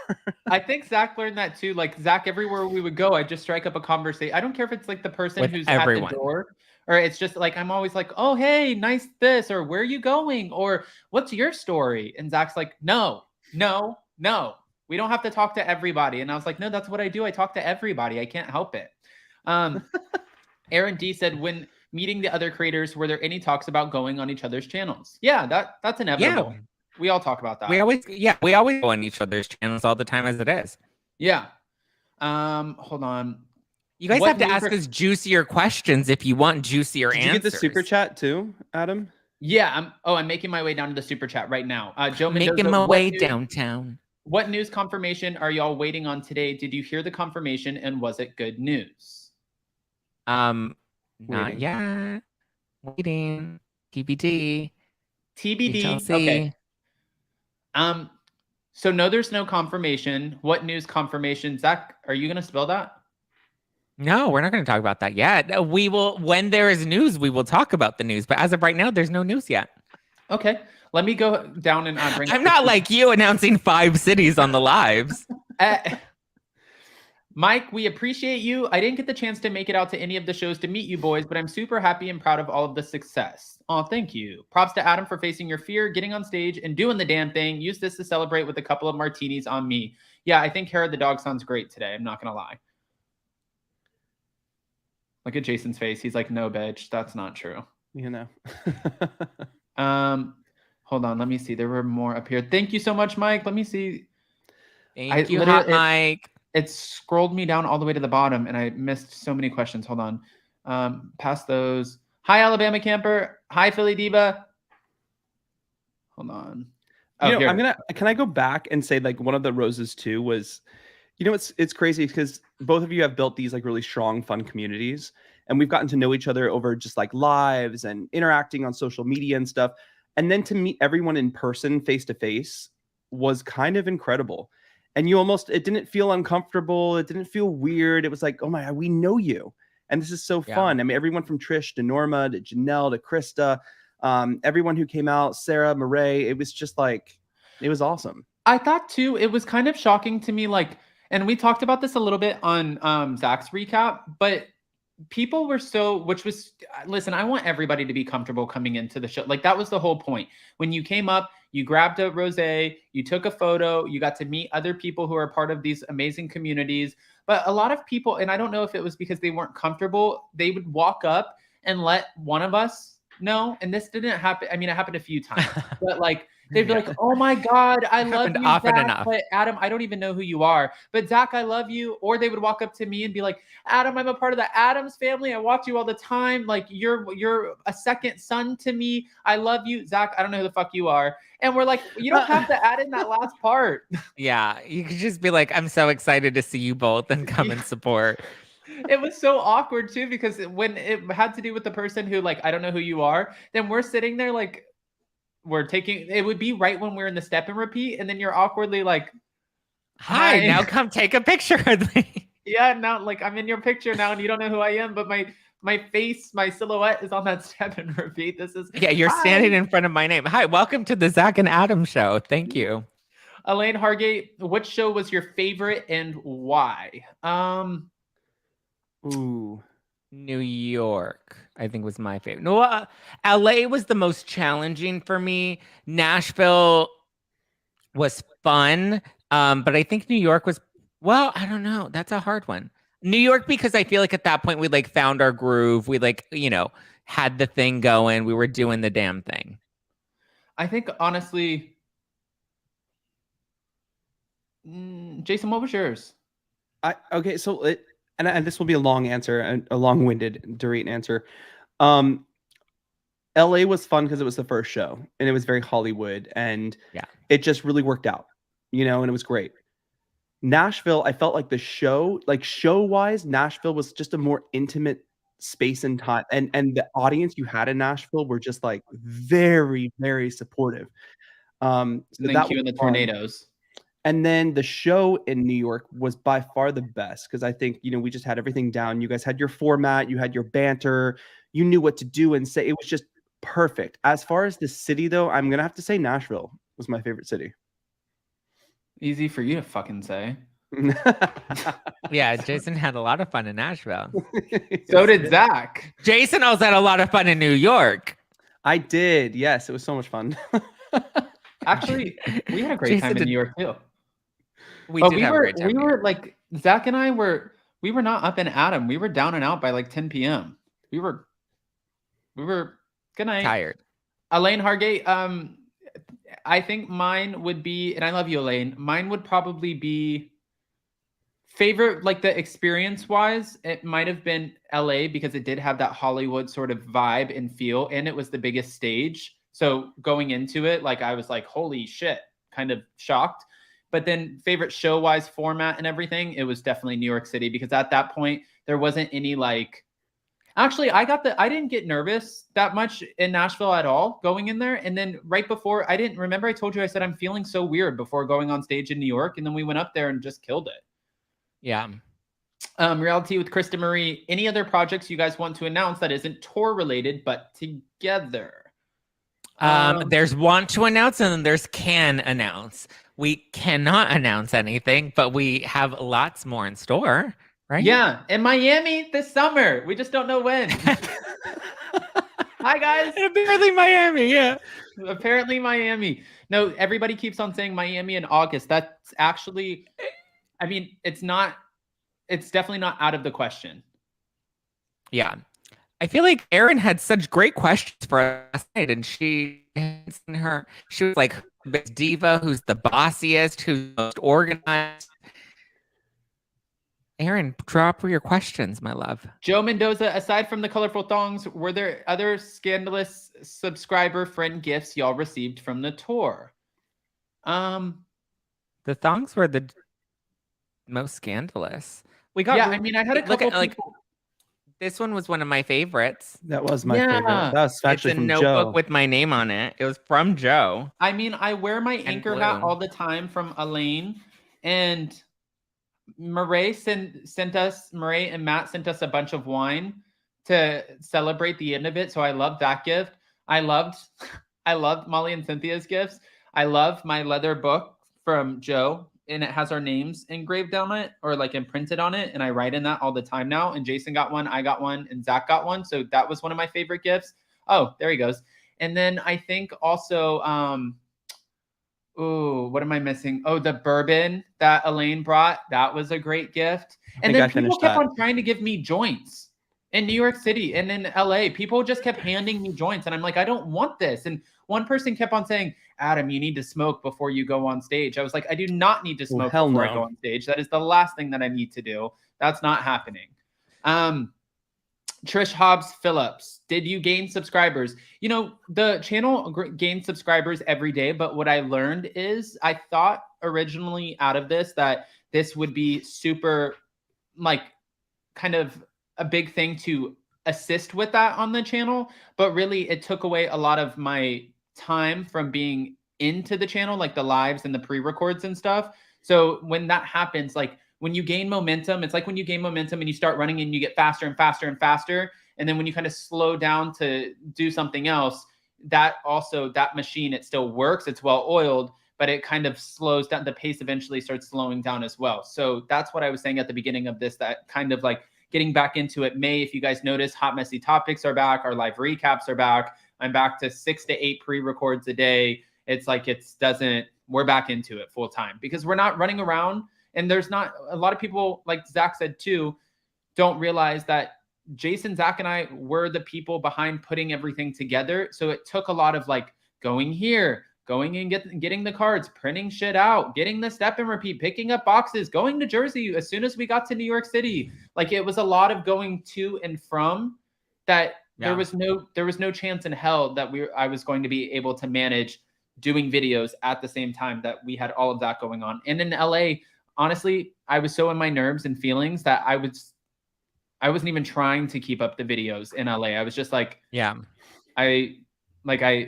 I think Zach learned that too. Like Zach, everywhere we would go, I'd just strike up a conversation. I don't care if it's like the person who's everyone at the door, or it's just like, I'm always like, oh, hey, nice this, or where are you going? Or what's your story? And Zach's like, no. We don't have to talk to everybody. And I was like, no, that's what I do. I talk to everybody. I can't help it. Aaron D said, when meeting the other creators, were there any talks about going on each other's channels? Yeah, that's inevitable. Yeah. We all talk about that. We always go on each other's channels all the time as it is. Yeah. Hold on. You guys have to ask us juicier questions if you want juicier answers. Did you get the super chat too, Adam? Yeah. I'm making my way down to the super chat right now. Joe Mendoza, making my way downtown. What news confirmation are y'all waiting on today? Did you hear the confirmation and was it good news? Not Waiting. yet. Waiting. TBD. TBD. HLC. Okay. So no, there's no confirmation. What news confirmation? Zach, are you gonna spill that? No, we're not going to talk about that yet. We will, when there is news, we will talk about the news. But as of right now, there's no news yet. Okay. Let me go down and bring. I'm not like you announcing 5 cities on the lives. Mike, we appreciate you. I didn't get the chance to make it out to any of the shows to meet you boys, but I'm super happy and proud of all of the success. Oh, thank you. Props to Adam for facing your fear, getting on stage, and doing the damn thing. Use this to celebrate with a couple of martinis on me. Yeah, I think Hera the dog sounds great today. I'm not going to lie. Look at Jason's face. He's like, no, bitch, that's not true. You know. Hold on. Let me see. There were more up here. Thank you so much, Mike. Let me see. Thank you, Hot Mike. It scrolled me down all the way to the bottom, and I missed so many questions. Hold on. Past those. Hi, Alabama Camper. Hi, Philly Diva. Hold on. Oh, can I go back and say like one of the roses too was, it's crazy because both of you have built these like really strong, fun communities, and we've gotten to know each other over just like lives and interacting on social media and stuff. And then to meet everyone in person, face to face, was kind of incredible. And it didn't feel uncomfortable. It didn't feel weird. It was like, oh my God, we know you. And this is so fun. I mean, everyone from Trish to Norma to Janelle to Krista, everyone who came out, Sarah, Murray, it was just like, it was awesome. I thought too, it was kind of shocking to me, like, and we talked about this a little bit on Zach's recap, but people were listen, I want everybody to be comfortable coming into the show. Like that was the whole point. When you came up, you grabbed a rosé, you took a photo, you got to meet other people who are part of these amazing communities. But a lot of people, and I don't know if it was because they weren't comfortable, they would walk up and let one of us know. And this didn't happen. I mean, it happened a few times, but like, they'd be like, oh my God, I love you, often Zach, enough. but Adam, I don't even know who you are. But Zach, I love you. Or they would walk up to me and be like, Adam, I'm a part of the Adams family. I watch you all the time. Like you're a second son to me. I love you. Zach, I don't know who the fuck you are. And we're like, you don't have to add in that last part. Yeah, you could just be like, I'm so excited to see you both and come and support. It was so awkward too, because when it had to do with the person who like, I don't know who you are, then we're sitting there like, it would be right when we're in the step and repeat, and then you're awkwardly like, hi, now come take a picture with me. Yeah, now like I'm in your picture now and you don't know who I am, but my face, my silhouette is on that step and repeat. This is you're standing in front of my name. Hi, welcome to the Zack and Adam show. Thank you. Elaine Hargate, which show was your favorite and why? New York, I think, was my favorite. No, LA was the most challenging for me. Nashville was fun, but I think New York was, well, I don't know. That's a hard one. New York, because I feel like at that point we like found our groove. We like, had the thing going. We were doing the damn thing. I think honestly, Jason, what was yours? Okay, so and this will be a long answer, a long-winded, Dorit answer. LA was fun because it was the first show and it was very Hollywood and it just really worked out, and it was great. Nashville, I felt like the show, like show-wise, Nashville was just a more intimate space and time, and the audience you had in Nashville were just like very, very supportive. So Thank you in the tornadoes. And then the show in New York was by far the best because I think, we just had everything down. You guys had your format, you had your banter, you knew what to do and say. It was just perfect. As far as the city, though, I'm going to have to say Nashville was my favorite city. Easy for you to fucking say. Yeah, Jason had a lot of fun in Nashville. So did Zach. Jason also had a lot of fun in New York. I did. Yes, it was so much fun. Actually, we had a great time in New York, too. We were like, Zach and I were not up and Adam. We were down and out by like 10 p.m. We were good night. Tired. Elaine Hargate, I think mine would be, and I love you, Elaine. Mine would probably be favorite, like the experience wise. It might have been LA because it did have that Hollywood sort of vibe and feel, and it was the biggest stage. So going into it, like I was like, holy shit, kind of shocked. But then favorite show-wise format and everything, it was definitely New York City because at that point, there wasn't any like Actually, I didn't get nervous that much in Nashville at all going in there. And then right before, I didn't remember, I told you, I said, I'm feeling so weird before going on stage in New York. And then we went up there and just killed it. Yeah. Reality with Krista Marie. Any other projects you guys want to announce that isn't tour related, but together? There's want to announce and then there's can announce. We cannot announce anything, but we have lots more in store, right? Yeah, in Miami this summer. We just don't know when. Hi, guys. Apparently Miami, yeah. Apparently Miami. No, everybody keeps on saying Miami in August. That's actually, I mean, it's definitely not out of the question. Yeah. I feel like Erin had such great questions for us last night, and she was like this diva who's the bossiest, who's the most organized. Erin, drop your questions, my love. Joe Mendoza, aside from the colorful thongs, were there other scandalous subscriber friend gifts y'all received from the tour? The thongs were the most scandalous. We got I mean, I had a couple people. This one was one of my favorites. That was my favorite. That was actually from Joe. It's a notebook with my name on it. It was from Joe. I mean, I wear my anchor hat all the time from Elaine, and Murray and Matt sent us a bunch of wine to celebrate the end of it. So I loved that gift. I loved Molly and Cynthia's gifts. I love my leather book from Joe, and it has our names engraved on it or like imprinted on it. And I write in that all the time now. And Jason got one, I got one, and Zach got one. So that was one of my favorite gifts. Oh, there he goes. And then I think also, what am I missing? Oh, the bourbon that Elaine brought. That was a great gift. And then people kept on trying to give me joints in New York City and in LA. People just kept handing me joints. And I'm like, I don't want this. And one person kept on saying, Adam, you need to smoke before you go on stage. I was like, I do not need to smoke before I go on stage. That is the last thing that I need to do. That's not happening. Trish Hobbs Phillips, did you gain subscribers? You know, the channel gains subscribers every day, but what I learned is I thought originally out of this that this would be super, like, kind of a big thing to assist with that on the channel, but really it took away a lot of my time from being into the channel, like the lives and the pre-records and stuff. So when that happens, like when you gain momentum, it's like when you gain momentum and you start running and you get faster and faster and faster. And then when you kind of slow down to do something else, that machine, it still works. It's well oiled, but it kind of slows down. The pace eventually starts slowing down as well. So that's what I was saying at the beginning of this, that kind of like getting back into it. If you guys notice, Hot Messy Topics are back. Our live recaps are back. I'm back to 6 to 8 pre-records a day. It's like we're back into it full time because we're not running around. And there's not a lot of people, like Zach said too, don't realize that Jason, Zach, and I were the people behind putting everything together. So it took a lot of like going here, going and getting the cards, printing shit out, getting the step and repeat, picking up boxes, going to Jersey as soon as we got to New York City. Like it was a lot of going to and from that. Yeah. There was no chance in hell that I was going to be able to manage doing videos at the same time that we had all of that going on. And in LA, honestly, I was so in my nerves and feelings that I wasn't even trying to keep up the videos in LA. I was just like, yeah, I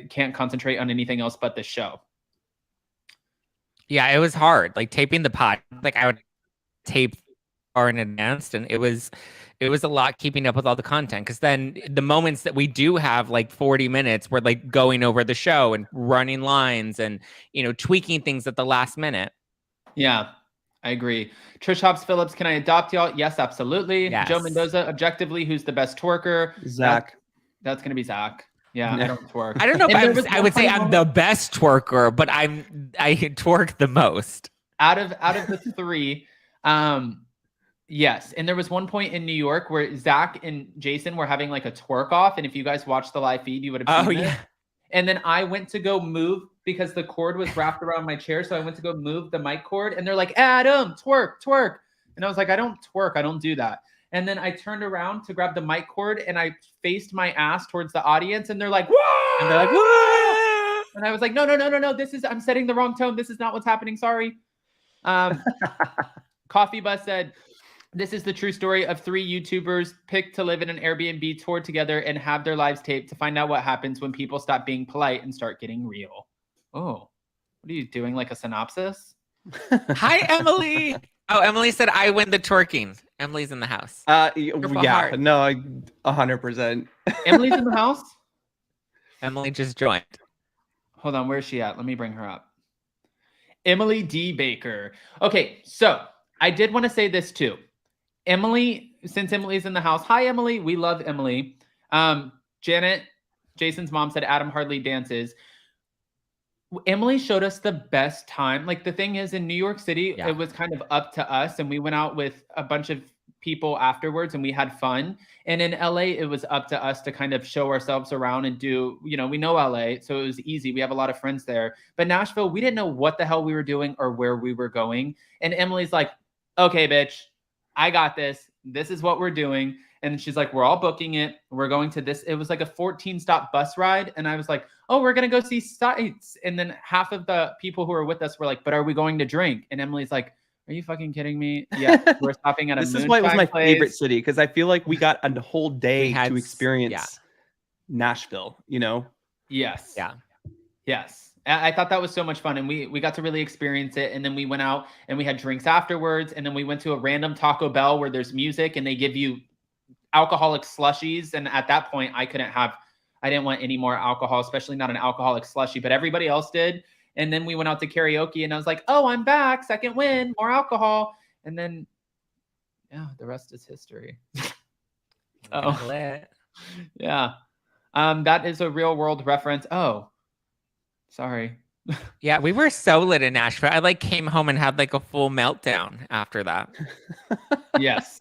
can't concentrate on anything else but the show. Yeah, it was hard. Like taping the pod, like I would tape far in advance, and it was a lot keeping up with all the content. Because then the moments that we do have, like 40 minutes, we're like going over the show and running lines and tweaking things at the last minute. Yeah. I agree. Trish Hobbs Phillips, can I adopt y'all? Yes, absolutely. Yes. Joe Mendoza, objectively, who's the best twerker? Zach. That's going to be Zach. Yeah, I don't twerk. I don't know if I would say I'm the best twerker, but I twerk the most. Out of the three, yes. And there was one point in New York where Zach and Jason were having like a twerk off. And if you guys watched the live feed, you would have seen it. And then I went to go move because the cord was wrapped around my chair. So I went to go move the mic cord and they're like, Adam, twerk, twerk. And I was like, I don't twerk. I don't do that. And then I turned around to grab the mic cord and I faced my ass towards the audience and they're like, whoa! And they're like, whoa! And I was like, no. I'm setting the wrong tone. This is not what's happening. Sorry. Coffee Bus said, This is the true story of 3 YouTubers picked to live in an Airbnb, tour together, and have their lives taped to find out what happens when people stop being polite and start getting real. Oh, what are you doing? Like a synopsis? Hi, Emily. Oh, Emily said I win the twerking. Emily's in the house. heart. No, 100%. Emily's in the house? Emily just joined. Hold on, where's she at? Let me bring her up. Emily D. Baker. Okay, so I did want to say this too. Emily, since Emily's in the house, hi Emily, we love Emily. Janet, Jason's mom, said Adam hardly dances. Emily showed us the best time. Like the thing is, in New York City, it was kind of up to us, and we went out with a bunch of people afterwards and we had fun. And in LA, it was up to us to kind of show ourselves around and do, we know LA, so it was easy. We have a lot of friends there. But Nashville, we didn't know what the hell we were doing or where we were going. And Emily's like, okay, bitch, I got this. This is what we're doing. And she's like, we're all booking it. We're going to this. It was like a 14-stop bus ride. And I was like, oh, we're going to go see sights. And then half of the people who were with us were like, but are we going to drink? And Emily's like, are you fucking kidding me? Yeah, we're stopping at a This is why it was my place. favorite city, because I feel like we got a whole day to experience Nashville, Yes. Yeah. Yes. I thought that was so much fun. And we got to really experience it. And then we went out and we had drinks afterwards. And then we went to a random Taco Bell where there's music and they give you alcoholic slushies. And at that point, I didn't want any more alcohol, especially not an alcoholic slushie, but everybody else did. And then we went out to karaoke and I was like, oh, I'm back. Second win, more alcohol. And then, yeah, the rest is history. Yeah. That is a real world reference. Oh, sorry. Yeah, we were so lit in Nashville. I came home and had a full meltdown after that. Yes.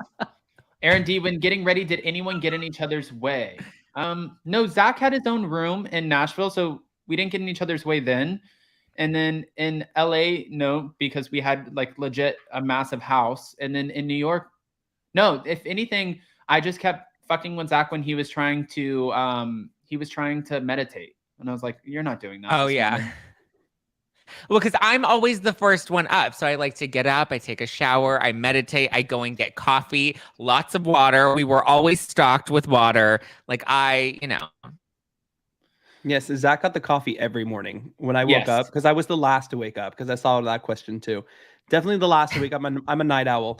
Aaron D, when getting ready, did anyone get in each other's way? No, Zach had his own room in Nashville, so we didn't get in each other's way then. And then in LA, no, because we had legit a massive house. And then in New York, no, if anything, I just kept fucking with Zach when he was trying to meditate. And I was like, you're not doing that. Oh, yeah. Well, because I'm always the first one up. So I like to get up, I take a shower, I meditate, I go and get coffee, lots of water. We were always stocked with water. Yes, Zach got the coffee every morning when I woke up, because I was the last to wake up, because I saw that question too. Definitely the last to wake up. I'm a night owl.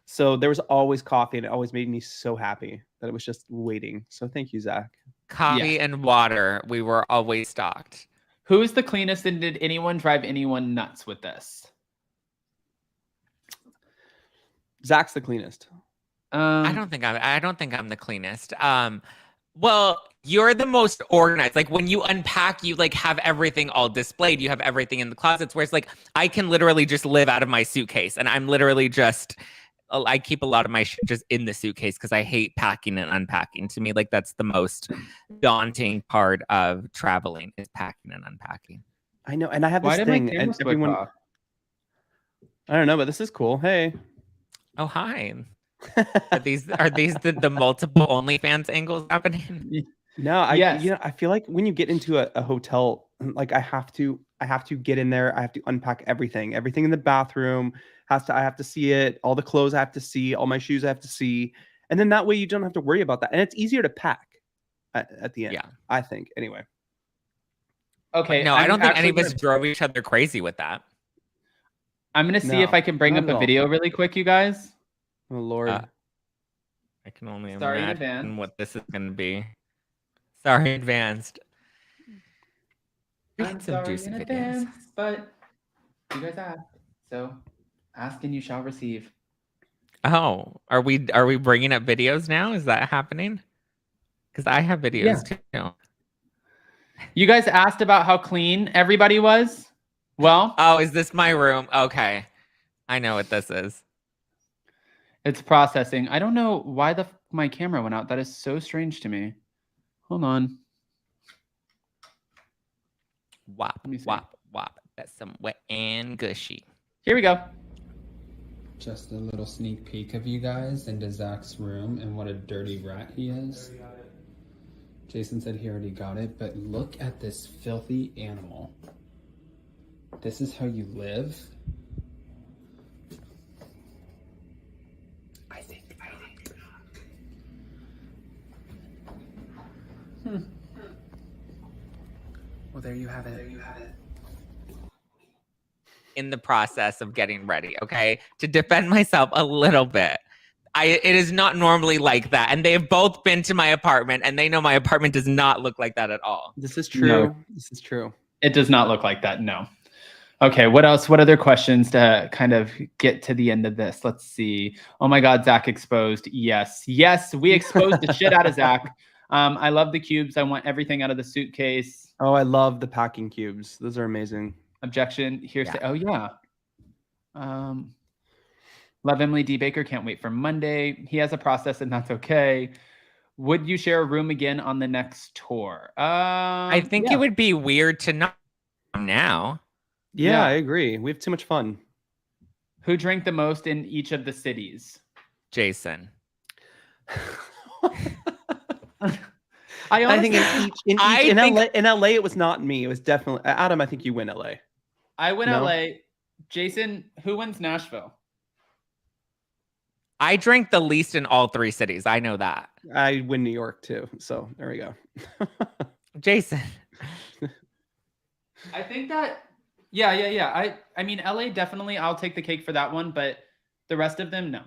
So there was always coffee, and it always made me so happy that it was just waiting. So thank you, Zach. Coffee and water. We were always stocked. Who is the cleanest, and did anyone drive anyone nuts with this? Zach's the cleanest. I don't think I'm the cleanest. Well, you're the most organized. When you unpack, you have everything all displayed. You have everything in the closets. Whereas I can literally just live out of my suitcase, and I'm literally I keep a lot of my shit just in the suitcase because I hate packing and unpacking. To me, that's the most daunting part of traveling is packing and unpacking. I know, and I have this thing, and everyone. I don't know, but this is cool. Hey. Oh, hi. Are these the multiple OnlyFans angles happening? No, I feel like when you get into a hotel, I have to get in there. I have to unpack everything in the bathroom. I have to see it. All the clothes I have to see. All my shoes I have to see. And then that way you don't have to worry about that. And it's easier to pack at the end. Yeah, I think. Anyway. Okay. No, I don't think any of us drove each other crazy with that. I'm going to see if I can bring up a video really quick, you guys. Oh, Lord. I can only imagine what this is going to be. Sorry, advanced. I'm sorry in advance, but you guys asked. So ask and you shall receive. Oh, are we bringing up videos now? Is that happening? Because I have videos too. You guys asked about how clean everybody was. Well, oh, is this my room? Okay, I know what this is. It's processing. I don't know why my camera went out. That is so strange to me. Hold on. Wop, wop, wop. That's some wet and gushy. Here we go. Just a little sneak peek of you guys into Zach's room and what a dirty rat he is. Jason said he already got it, but look at this filthy animal. This is how you live? Well, there you have it. In the process of getting ready, okay? To defend myself a little bit. It is not normally like that. And they've both been to my apartment and they know my apartment does not look like that at all. This is true. No. This is true. It does not look like that. No. Okay. What else? What other questions to kind of get to the end of this? Let's see. Oh my God, Zack exposed. Yes. Yes. We exposed the shit out of Zack. I love the cubes. I want everything out of the suitcase. Oh, I love the packing cubes. Those are amazing. Objection. Hearsay. Oh yeah. Love Emily D. Baker. Can't wait for Monday. He has a process and that's okay. Would you share a room again on the next tour? I think it would be weird to not now. Yeah, I agree. We have too much fun. Who drank the most in each of the cities? Jason. I think in LA it was not me. It was definitely Adam. I think you win LA. I win LA. Jason, who wins Nashville? I drank the least in all 3 cities. I know that. I win New York too. So there we go. Jason. I think that, yeah. I mean, LA definitely, I'll take the cake for that one, but the rest of them, no.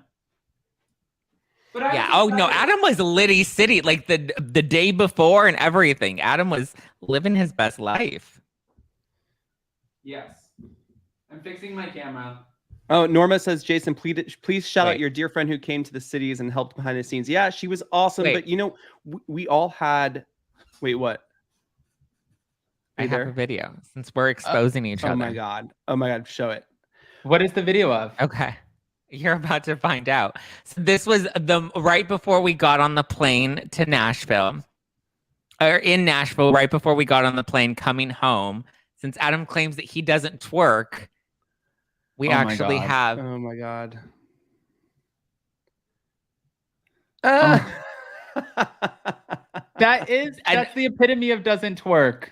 But no, Adam was Liddy City like the day before and everything. Adam was living his best life. Yes. I'm fixing my camera. Oh, Norma says, Jason, please shout out your dear friend who came to the cities and helped behind the scenes. Yeah, she was awesome. But, you know, we all had... Wait, what? I have a video since we're exposing each other. Oh, my God. Show it. What is the video of? Okay. You're about to find out. So this was right before we got on the plane to Nashville. Or in Nashville, right before we got on the plane coming home. Since Adam claims that he doesn't twerk, we actually have... Oh, my God. That's the epitome of doesn't twerk.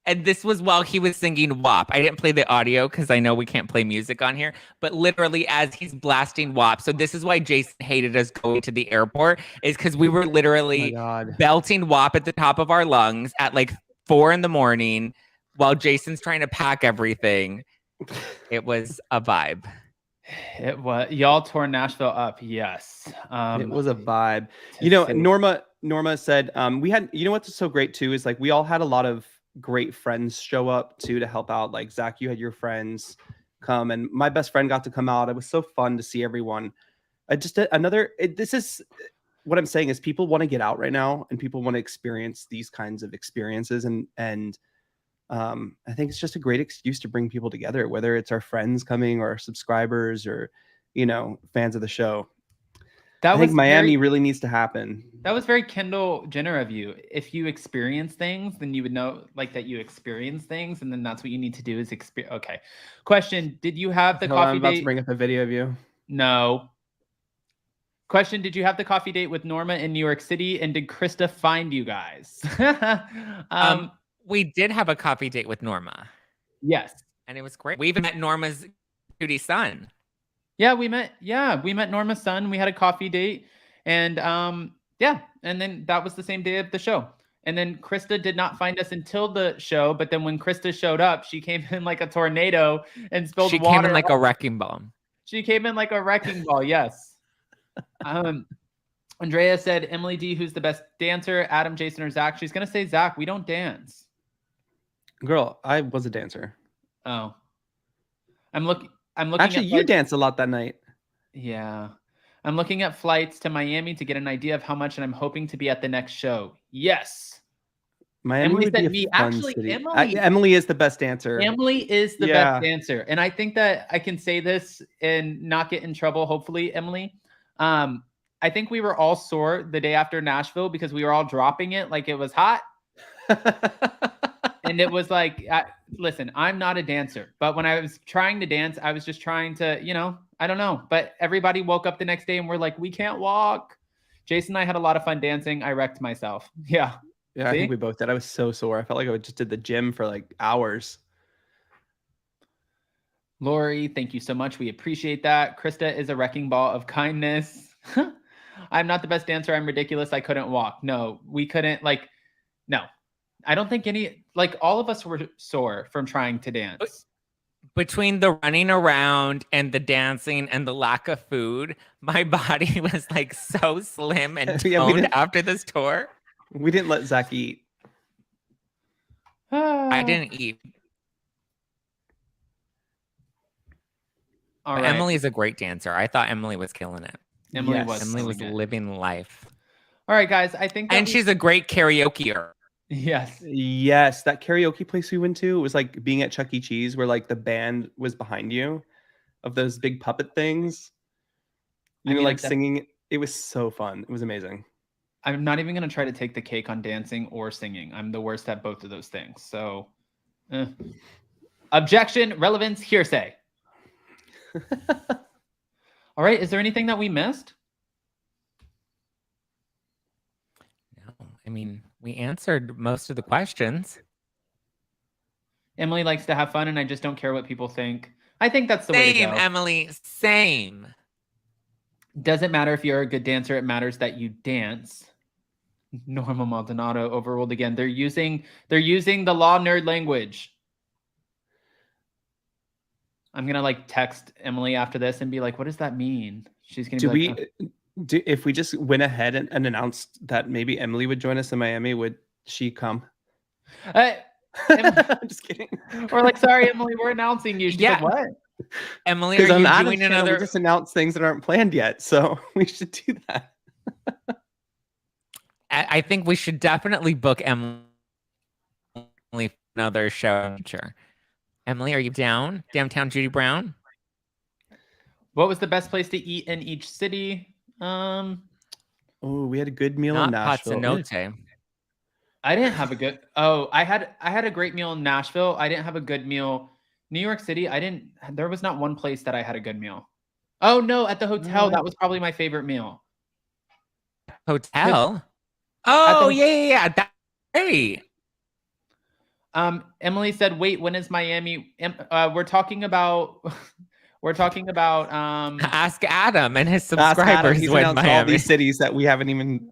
And this was while he was singing WAP. I didn't play the audio because I know we can't play music on here, but literally as he's blasting WAP. So this is why Jason hated us going to the airport, is because we were literally belting WAP at the top of our lungs at like 4 a.m. while Jason's trying to pack everything. It was a vibe. It was. Y'all tore Nashville up. Yes. It was a vibe. You know, Norma said we had, you know what's so great too is like we all had a lot of great friends show up too to help out. Like Zack, you had your friends come, and my best friend got to come out. It was so fun to see everyone. This is what I'm saying is people want to get out right now and people want to experience these kinds of experiences, and I think it's just a great excuse to bring people together, whether it's our friends coming or our subscribers or, you know, fans of the show. I think Miami really needs to happen. That was very Kendall Jenner of you. If you experience things, then you would know like that you experience things, and then that's what you need to do is experience. Okay. Question: did you have the coffee date? I'm about to bring up a video of you. No. Question: did you have the coffee date with Norma in New York City, and did Krista find you guys? We did have a coffee date with Norma. Yes, and it was great. We even met Norma's cutie son. Yeah, we met Norma's son. We had a coffee date, and and then that was the same day of the show. And then Krista did not find us until the show, but then when Krista showed up, she came in like a tornado and spilled water. She came in like a wrecking ball. She came in like a wrecking ball, yes. Andrea said, Emily D, who's the best dancer, Adam, Jason, or Zack? She's going to say Zack. We don't dance. Girl, I was a dancer. Oh. I'm looking Actually, you danced a lot that night. Yeah. I'm looking at flights to Miami to get an idea of how much, and I'm hoping to be at the next show. Yes. Miami would be a fun city. Emily is the best dancer. Emily is the best dancer. And I think that I can say this and not get in trouble, hopefully, Emily. I think we were all sore the day after Nashville because we were all dropping it like it was hot. And it was like, listen, I'm not a dancer, but when I was trying to dance, I was just trying to, you know, I don't know. But everybody woke up the next day and we're like, we can't walk. Jason and I had a lot of fun dancing. I wrecked myself. Yeah. Yeah, I think we both did. I was so sore. I felt like I just did the gym for like hours. Lori, thank you so much. We appreciate that. Krista is a wrecking ball of kindness. I'm not the best dancer. I'm ridiculous. I couldn't walk. No, we couldn't no. I don't think all of us were sore from trying to dance. Between the running around and the dancing and the lack of food, my body was like so slim and toned after this tour. We didn't let Zack eat. I didn't eat. All But right. Emily's a great dancer. I thought Emily was killing it. Emily was killing it. living life. All right, guys. I think And she's a great karaokeer. Yes. Yes, that karaoke place we went to was like being at Chuck E. Cheese, where like the band was behind you, of those big puppet things. Singing. It was so fun. It was amazing. I'm not even going to try to take the cake on dancing or singing. I'm the worst at both of those things. So, objection, relevance, hearsay. All right. Is there anything that we missed? No, I mean, we answered most of the questions. Emily likes to have fun, and I just don't care what people think. I think that's the way to go. Same, Emily. Same. Doesn't matter if you're a good dancer. It matters that you dance. Norma Maldonado overruled again. They're using the law nerd language. I'm gonna text Emily after this and be like, "What does that mean?" She's gonna. If we just went ahead and announced that maybe Emily would join us in Miami, would she come? I'm just kidding. Or sorry, Emily, we're announcing you. She's like, what? Emily, are you doing another? We just announced things that aren't planned yet, so we should do that. I think we should definitely book Emily for another show. Sure. Emily, are you down? Downtown Judy Brown? What was the best place to eat in each city? Oh, we had a good meal in Nashville. Pazzanote. I didn't have a good. Oh, I had a great meal in Nashville. I didn't have a good meal. New York City, there was not one place that I had a good meal. Oh no, at the hotel, that was probably my favorite meal. Hotel? Oh, yeah. That's great. Emily said, "Wait, when is Miami?" We're talking about Ask Adam and his subscribers He's when announced Miami. all these cities that we haven't even.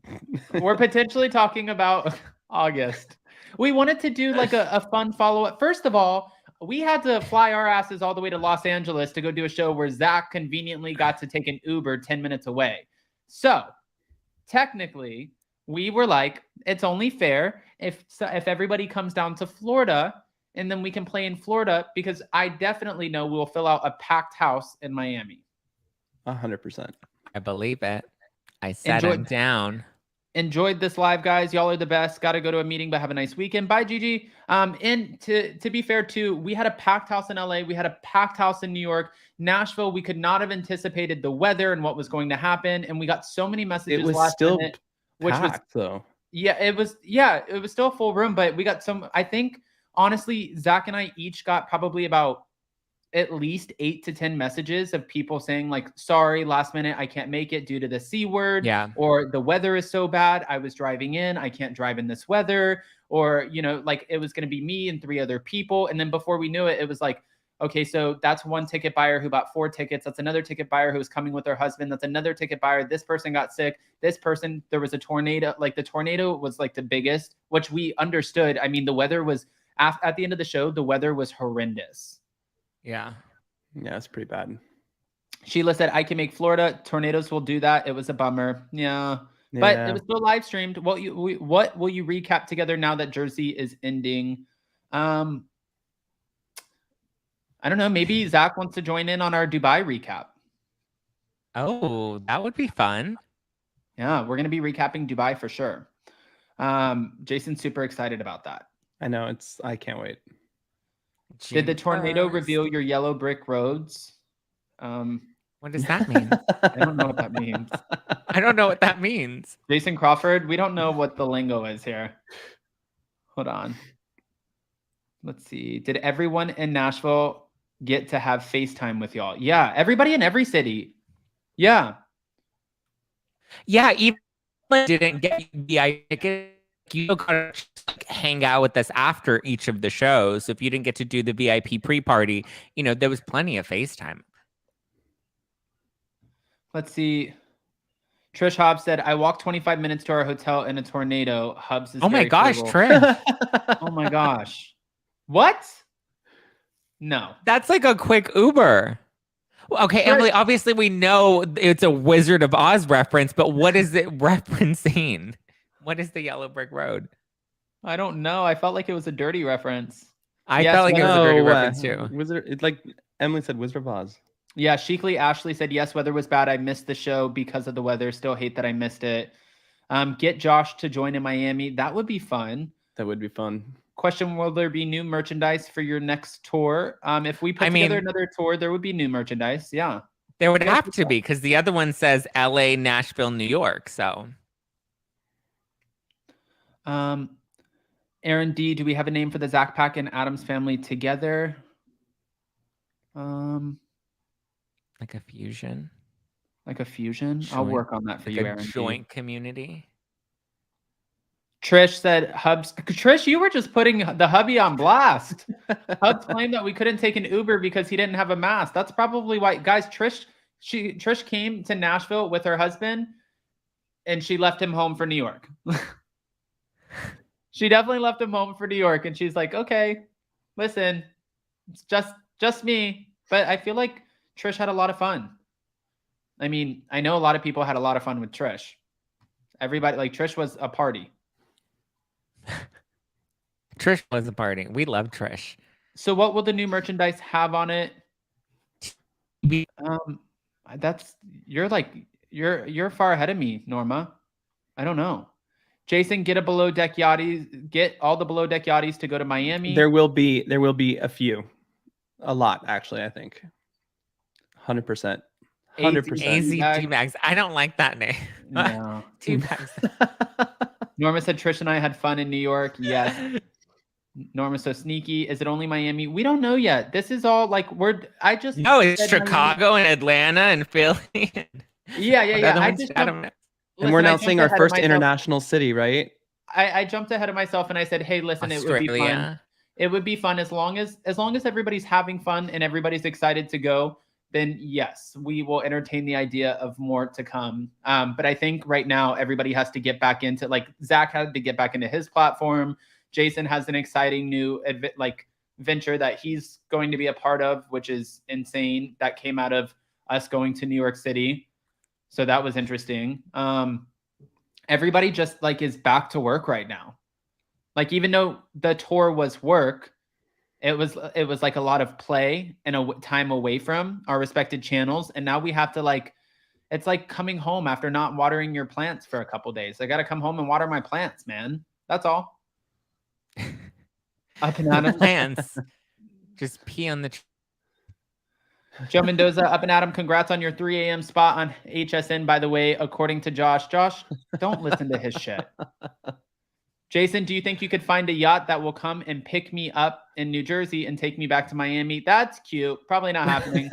We're potentially talking about August. We wanted to do a fun follow-up. First of all, we had to fly our asses all the way to Los Angeles to go do a show where Zack conveniently got to take an Uber 10 minutes away. So technically, we were like, it's only fair if everybody comes down to Florida, and then we can play in Florida, because I definitely know we'll fill out a packed house in Miami. 100%. I believe it. I said I'm down. Enjoyed this live, guys. Y'all are the best. Got to go to a meeting, but have a nice weekend. Bye, Gigi. And to be fair, too, we had a packed house in LA. We had a packed house in New York. Nashville, we could not have anticipated the weather and what was going to happen. And we got so many messages. It was last still minute, packed, though. Yeah, it was still a full room, but we got I think, honestly, Zack and I each got probably about at least 8 to 10 messages of people saying sorry, last minute, I can't make it due to the C word. Yeah. Or the weather is so bad. I was driving in. I can't drive in this weather. Or, it was going to be me and 3 other people. And then before we knew it, it was okay, so that's one ticket buyer who bought 4 tickets. That's another ticket buyer who was coming with her husband. That's another ticket buyer. This person got sick. This person, there was a tornado. The tornado was the biggest, which we understood. I mean, the weather was, at the end of the show, the weather was horrendous. Yeah. Yeah, it's pretty bad. Sheila said, I can make Florida. Tornadoes will do that. It was a bummer. Yeah. But it was still live streamed. What will you recap together now that Jersey is ending? I don't know. Maybe Zack wants to join in on our Dubai recap. Oh, that would be fun. Yeah, we're going to be recapping Dubai for sure. Jason's super excited about that. I know. I can't wait. Did the tornado reveal your yellow brick roads? What does that mean? I don't know what that means. I don't know what that means. Jason Crawford, we don't know what the lingo is here. Hold on. Let's see. Did everyone in Nashville get to have FaceTime with y'all? Yeah, everybody in every city. Yeah. Yeah, even if I didn't get VIP tickets, you gotta hang out with us after each of the shows. If you didn't get to do the VIP pre-party, there was plenty of FaceTime. Let's see. Trish Hobbs said, I walked 25 minutes to our hotel in a tornado. Hubs is Oh my very gosh, frugal." Trish. Oh my gosh. What? No. That's like a quick Uber. Well, okay, Trish- Emily, obviously we know it's a Wizard of Oz reference, but what is it referencing? What is the Yellow Brick Road? I don't know. I felt like it was a dirty reference. I Yes, felt like it was a dirty No, reference too. Wizard, it's like Emily said, Wizard of Oz. Yeah, Sheekly Ashley said, yes, weather was bad. I missed the show because of the weather. Still hate that I missed it. Get Josh to join in Miami. That would be fun. That would be fun. Question, will there be new merchandise for your next tour? If we put together another tour, there would be new merchandise. Yeah. There would have to be because the other one says LA, Nashville, New York. So Aaron D, do we have a name for the Zack Pack and Adams family together? like a fusion. Like a fusion? I'll work on that for like you, a Aaron. joint community. Trish said, Hubs. Trish, you were just putting the hubby on blast. Hubs claimed that we couldn't take an Uber because he didn't have a mask. That's probably why, guys. Trish came to Nashville with her husband, and she left him home for New York. She definitely left him home for New York, and she's like, "Okay, listen, it's just me." But I feel like Trish had a lot of fun. I mean, I know a lot of people had a lot of fun with Trish. Everybody, like, Trish was a party. Trish was a party. We love Trish. So what will the new merchandise have on it? You're far ahead of me, Norma. I don't know. Jason, get a below deck yachties. Get all the below deck yachties to go to Miami. There will be a few, a lot actually. I think 100%. 100%. AZ Max. I don't like that name. No. T-Max. Norma said Trish and I had fun in New York. Yes. Norma's so sneaky. Is it only Miami? We don't know yet. This is all like No, it's Chicago and Atlanta and Philly. Yeah. And we're now saying our first international city, right? I jumped ahead of myself and I said, hey, listen, Australia. It would be fun. It would be fun as long as everybody's having fun and everybody's excited to go. Then yes, we will entertain the idea of more to come. But I think right now everybody has to get back into, like, Zack had to get back into his platform. Jason has an exciting new venture that he's going to be a part of, which is insane. That came out of us going to New York City. So that was interesting. Everybody just is back to work right now. Like, even though the tour was work, it was like a lot of play and a time away from our respected channels. And now we have to it's like coming home after not watering your plants for a couple days. I got to come home and water my plants, man. That's all. Up and Adam. Plants. Just pee on the Joe Mendoza, Up and Adam, congrats on your 3 a.m. spot on HSN, by the way, according to Josh. Josh, don't listen to his shit. Jason, do you think you could find a yacht that will come and pick me up in New Jersey and take me back to Miami? That's cute. Probably not happening.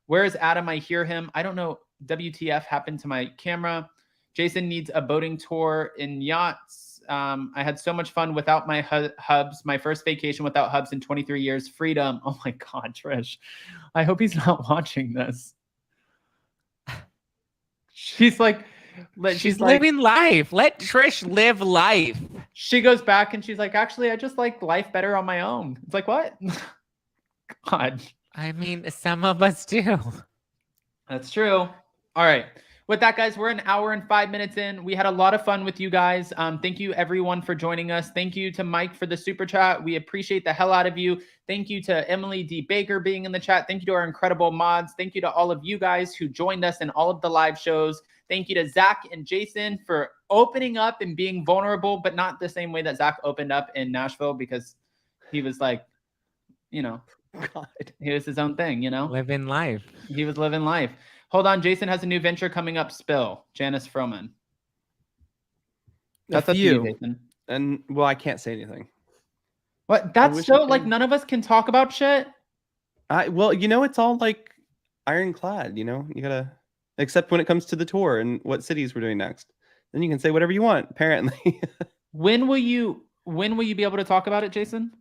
Where is Adam? I hear him. I don't know. WTF happened to my camera. Jason needs a boating tour in yachts. I had so much fun without my hubs. My first vacation without hubs in 23 years. Freedom. Oh my God, Trish. I hope he's not watching this. She's like... She's living life. Let Trish live life. She goes back and she's like, actually, I just like life better on my own. It's like, what? God. I mean, some of us do. That's true. All right. With that, guys, we're an hour and 5 minutes in. We had a lot of fun with you guys. Thank you, everyone, for joining us. Thank you to Mike for the super chat. We appreciate the hell out of you. Thank you to Emily D. Baker being in the chat. Thank you to our incredible mods. Thank you to all of you guys who joined us in all of the live shows. Thank you to Zack and Jason for opening up and being vulnerable, but not the same way that Zack opened up in Nashville, because he was like, God, he was his own thing, Living life. He was living life. Hold on. Jason has a new venture coming up. Spill. Janice Froman. That's up to you, Jason. And well, I can't say anything. What? That's so none of us can talk about shit. It's all ironclad. You gotta, except when it comes to the tour and what cities we're doing next. Then you can say whatever you want. Apparently. When will you be able to talk about it, Jason?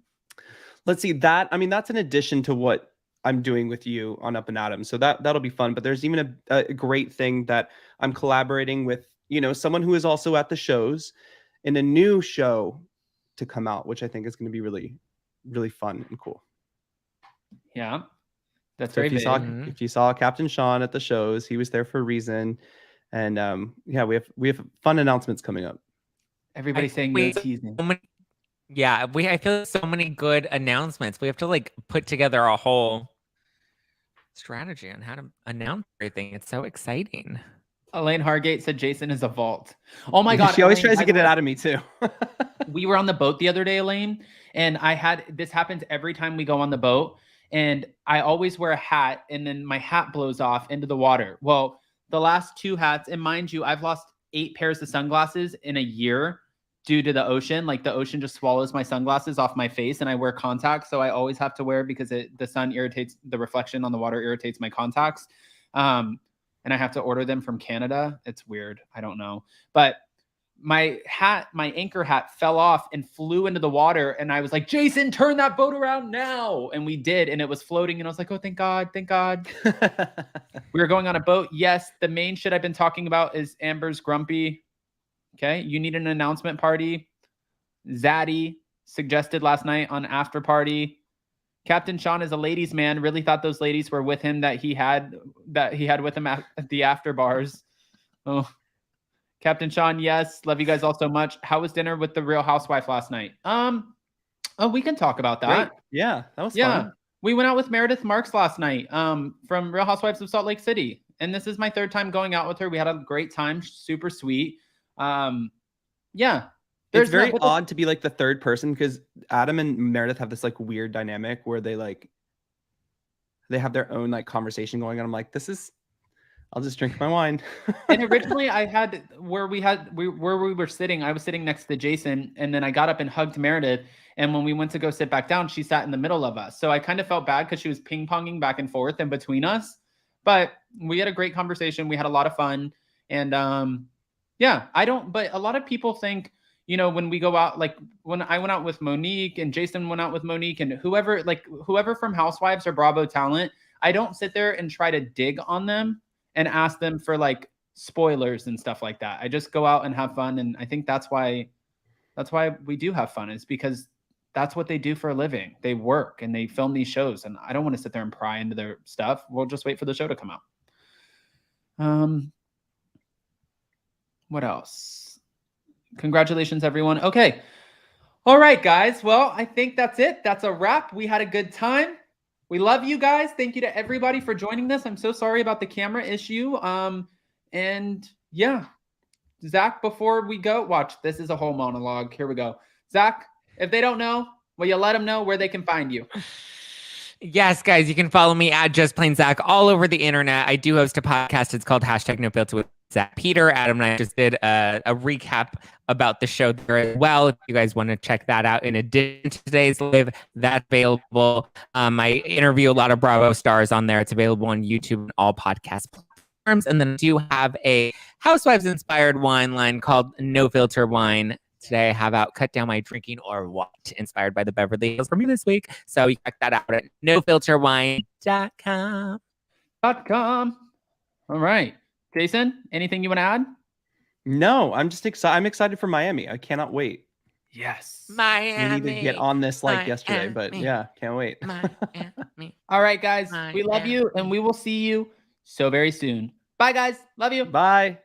Let's see that. I mean, that's an addition to what I'm doing with you on Up and Adam. So that'll be fun. But there's even a great thing that I'm collaborating with, someone who is also at the shows in a new show to come out, which I think is going to be really, really fun and cool. Yeah. That's So very if you big. saw if you saw Captain Sean at the shows, he was there for a reason. And yeah, we have fun announcements coming up. Everybody's saying you're teasing. Yeah, I feel like so many good announcements. We have to like put together a whole strategy on how to announce everything. It's so exciting. Elaine Hargate said Jason is a vault. Oh my God. She always Elaine, tries to get it out of me too. We were on the boat the other day, Elaine, and this happens every time we go on the boat. And I always wear a hat, and then my hat blows off into the water. Well, the last 2 hats, and mind you, I've lost 8 pairs of sunglasses in a year due to the ocean. Like the ocean just swallows my sunglasses off my face, and I wear contacts. So I always have to wear because the sun irritates, the reflection on the water irritates my contacts. And I have to order them from Canada. It's weird. I don't know. But my anchor hat fell off and flew into the water. And I was like, Jason, turn that boat around now. And we did. And it was floating. And I was like, oh, thank God. Thank God. We were going on a boat. Yes. The main shit I've been talking about is Amber's grumpy. Okay. You need an announcement party. Zaddy suggested last night on after party. Captain Sean is a ladies' man. Really thought those ladies were with him that he had with him at the after bars. Oh, Captain Sean, yes, love you guys all so much. How was dinner with the Real Housewife last night? Oh, we can talk about that. Great. Yeah, that was fun. We went out with Meredith Marks last night from Real Housewives of Salt Lake City, and this is my 3rd time going out with her. We had a great time, super sweet. Yeah. It's very odd to be like the 3rd person because Adam and Meredith have this like weird dynamic where they have their own like conversation going on. I'm like, I'll just drink my wine. And originally I had where we were sitting, I was sitting next to Jason, and then I got up and hugged Meredith. And when we went to go sit back down, she sat in the middle of us. So I kind of felt bad because she was ping-ponging back and forth in between us. But we had a great conversation. We had a lot of fun. And but a lot of people think, when we go out, like when I went out with Monique and Jason went out with Monique and whoever from Housewives or Bravo talent, I don't sit there and try to dig on them and ask them for like spoilers and stuff like that. I just go out and have fun. And I think that's why we do have fun, is because that's what they do for a living. They work and they film these shows, and I don't want to sit there and pry into their stuff. We'll just wait for the show to come out. What else? Congratulations, everyone. Okay. All right, guys. Well, I think that's it. That's a wrap. We had a good time. We love you guys. Thank you to everybody for joining this. I'm so sorry about the camera issue. And yeah, Zach, before we go, watch, this is a whole monologue. Here we go. Zach, if they don't know, will you let them know where they can find you? Yes, guys, you can follow me at Just Plain Zack all over the internet. I do host a podcast. It's called #NoFilter with Zack Peter. Adam and I just did a recap about the show there as well. If you guys want to check that out, in addition to today's live, that's available. I interview a lot of Bravo stars on there. It's available on YouTube and all podcast platforms. And then I do have a Housewives-inspired wine line called No Filter Wine. Today I have out Cut Down My Drinking or What, inspired by the Beverly Hills for me this week. So you check that out at nofilterwine.com. All right. Jason, anything you want to add? No, I'm just excited. I'm excited for Miami. I cannot wait. Yes. Miami. We need to get on this like yesterday, but yeah, can't wait. All right, guys. We love you, and we will see you so very soon. Bye, guys. Love you. Bye.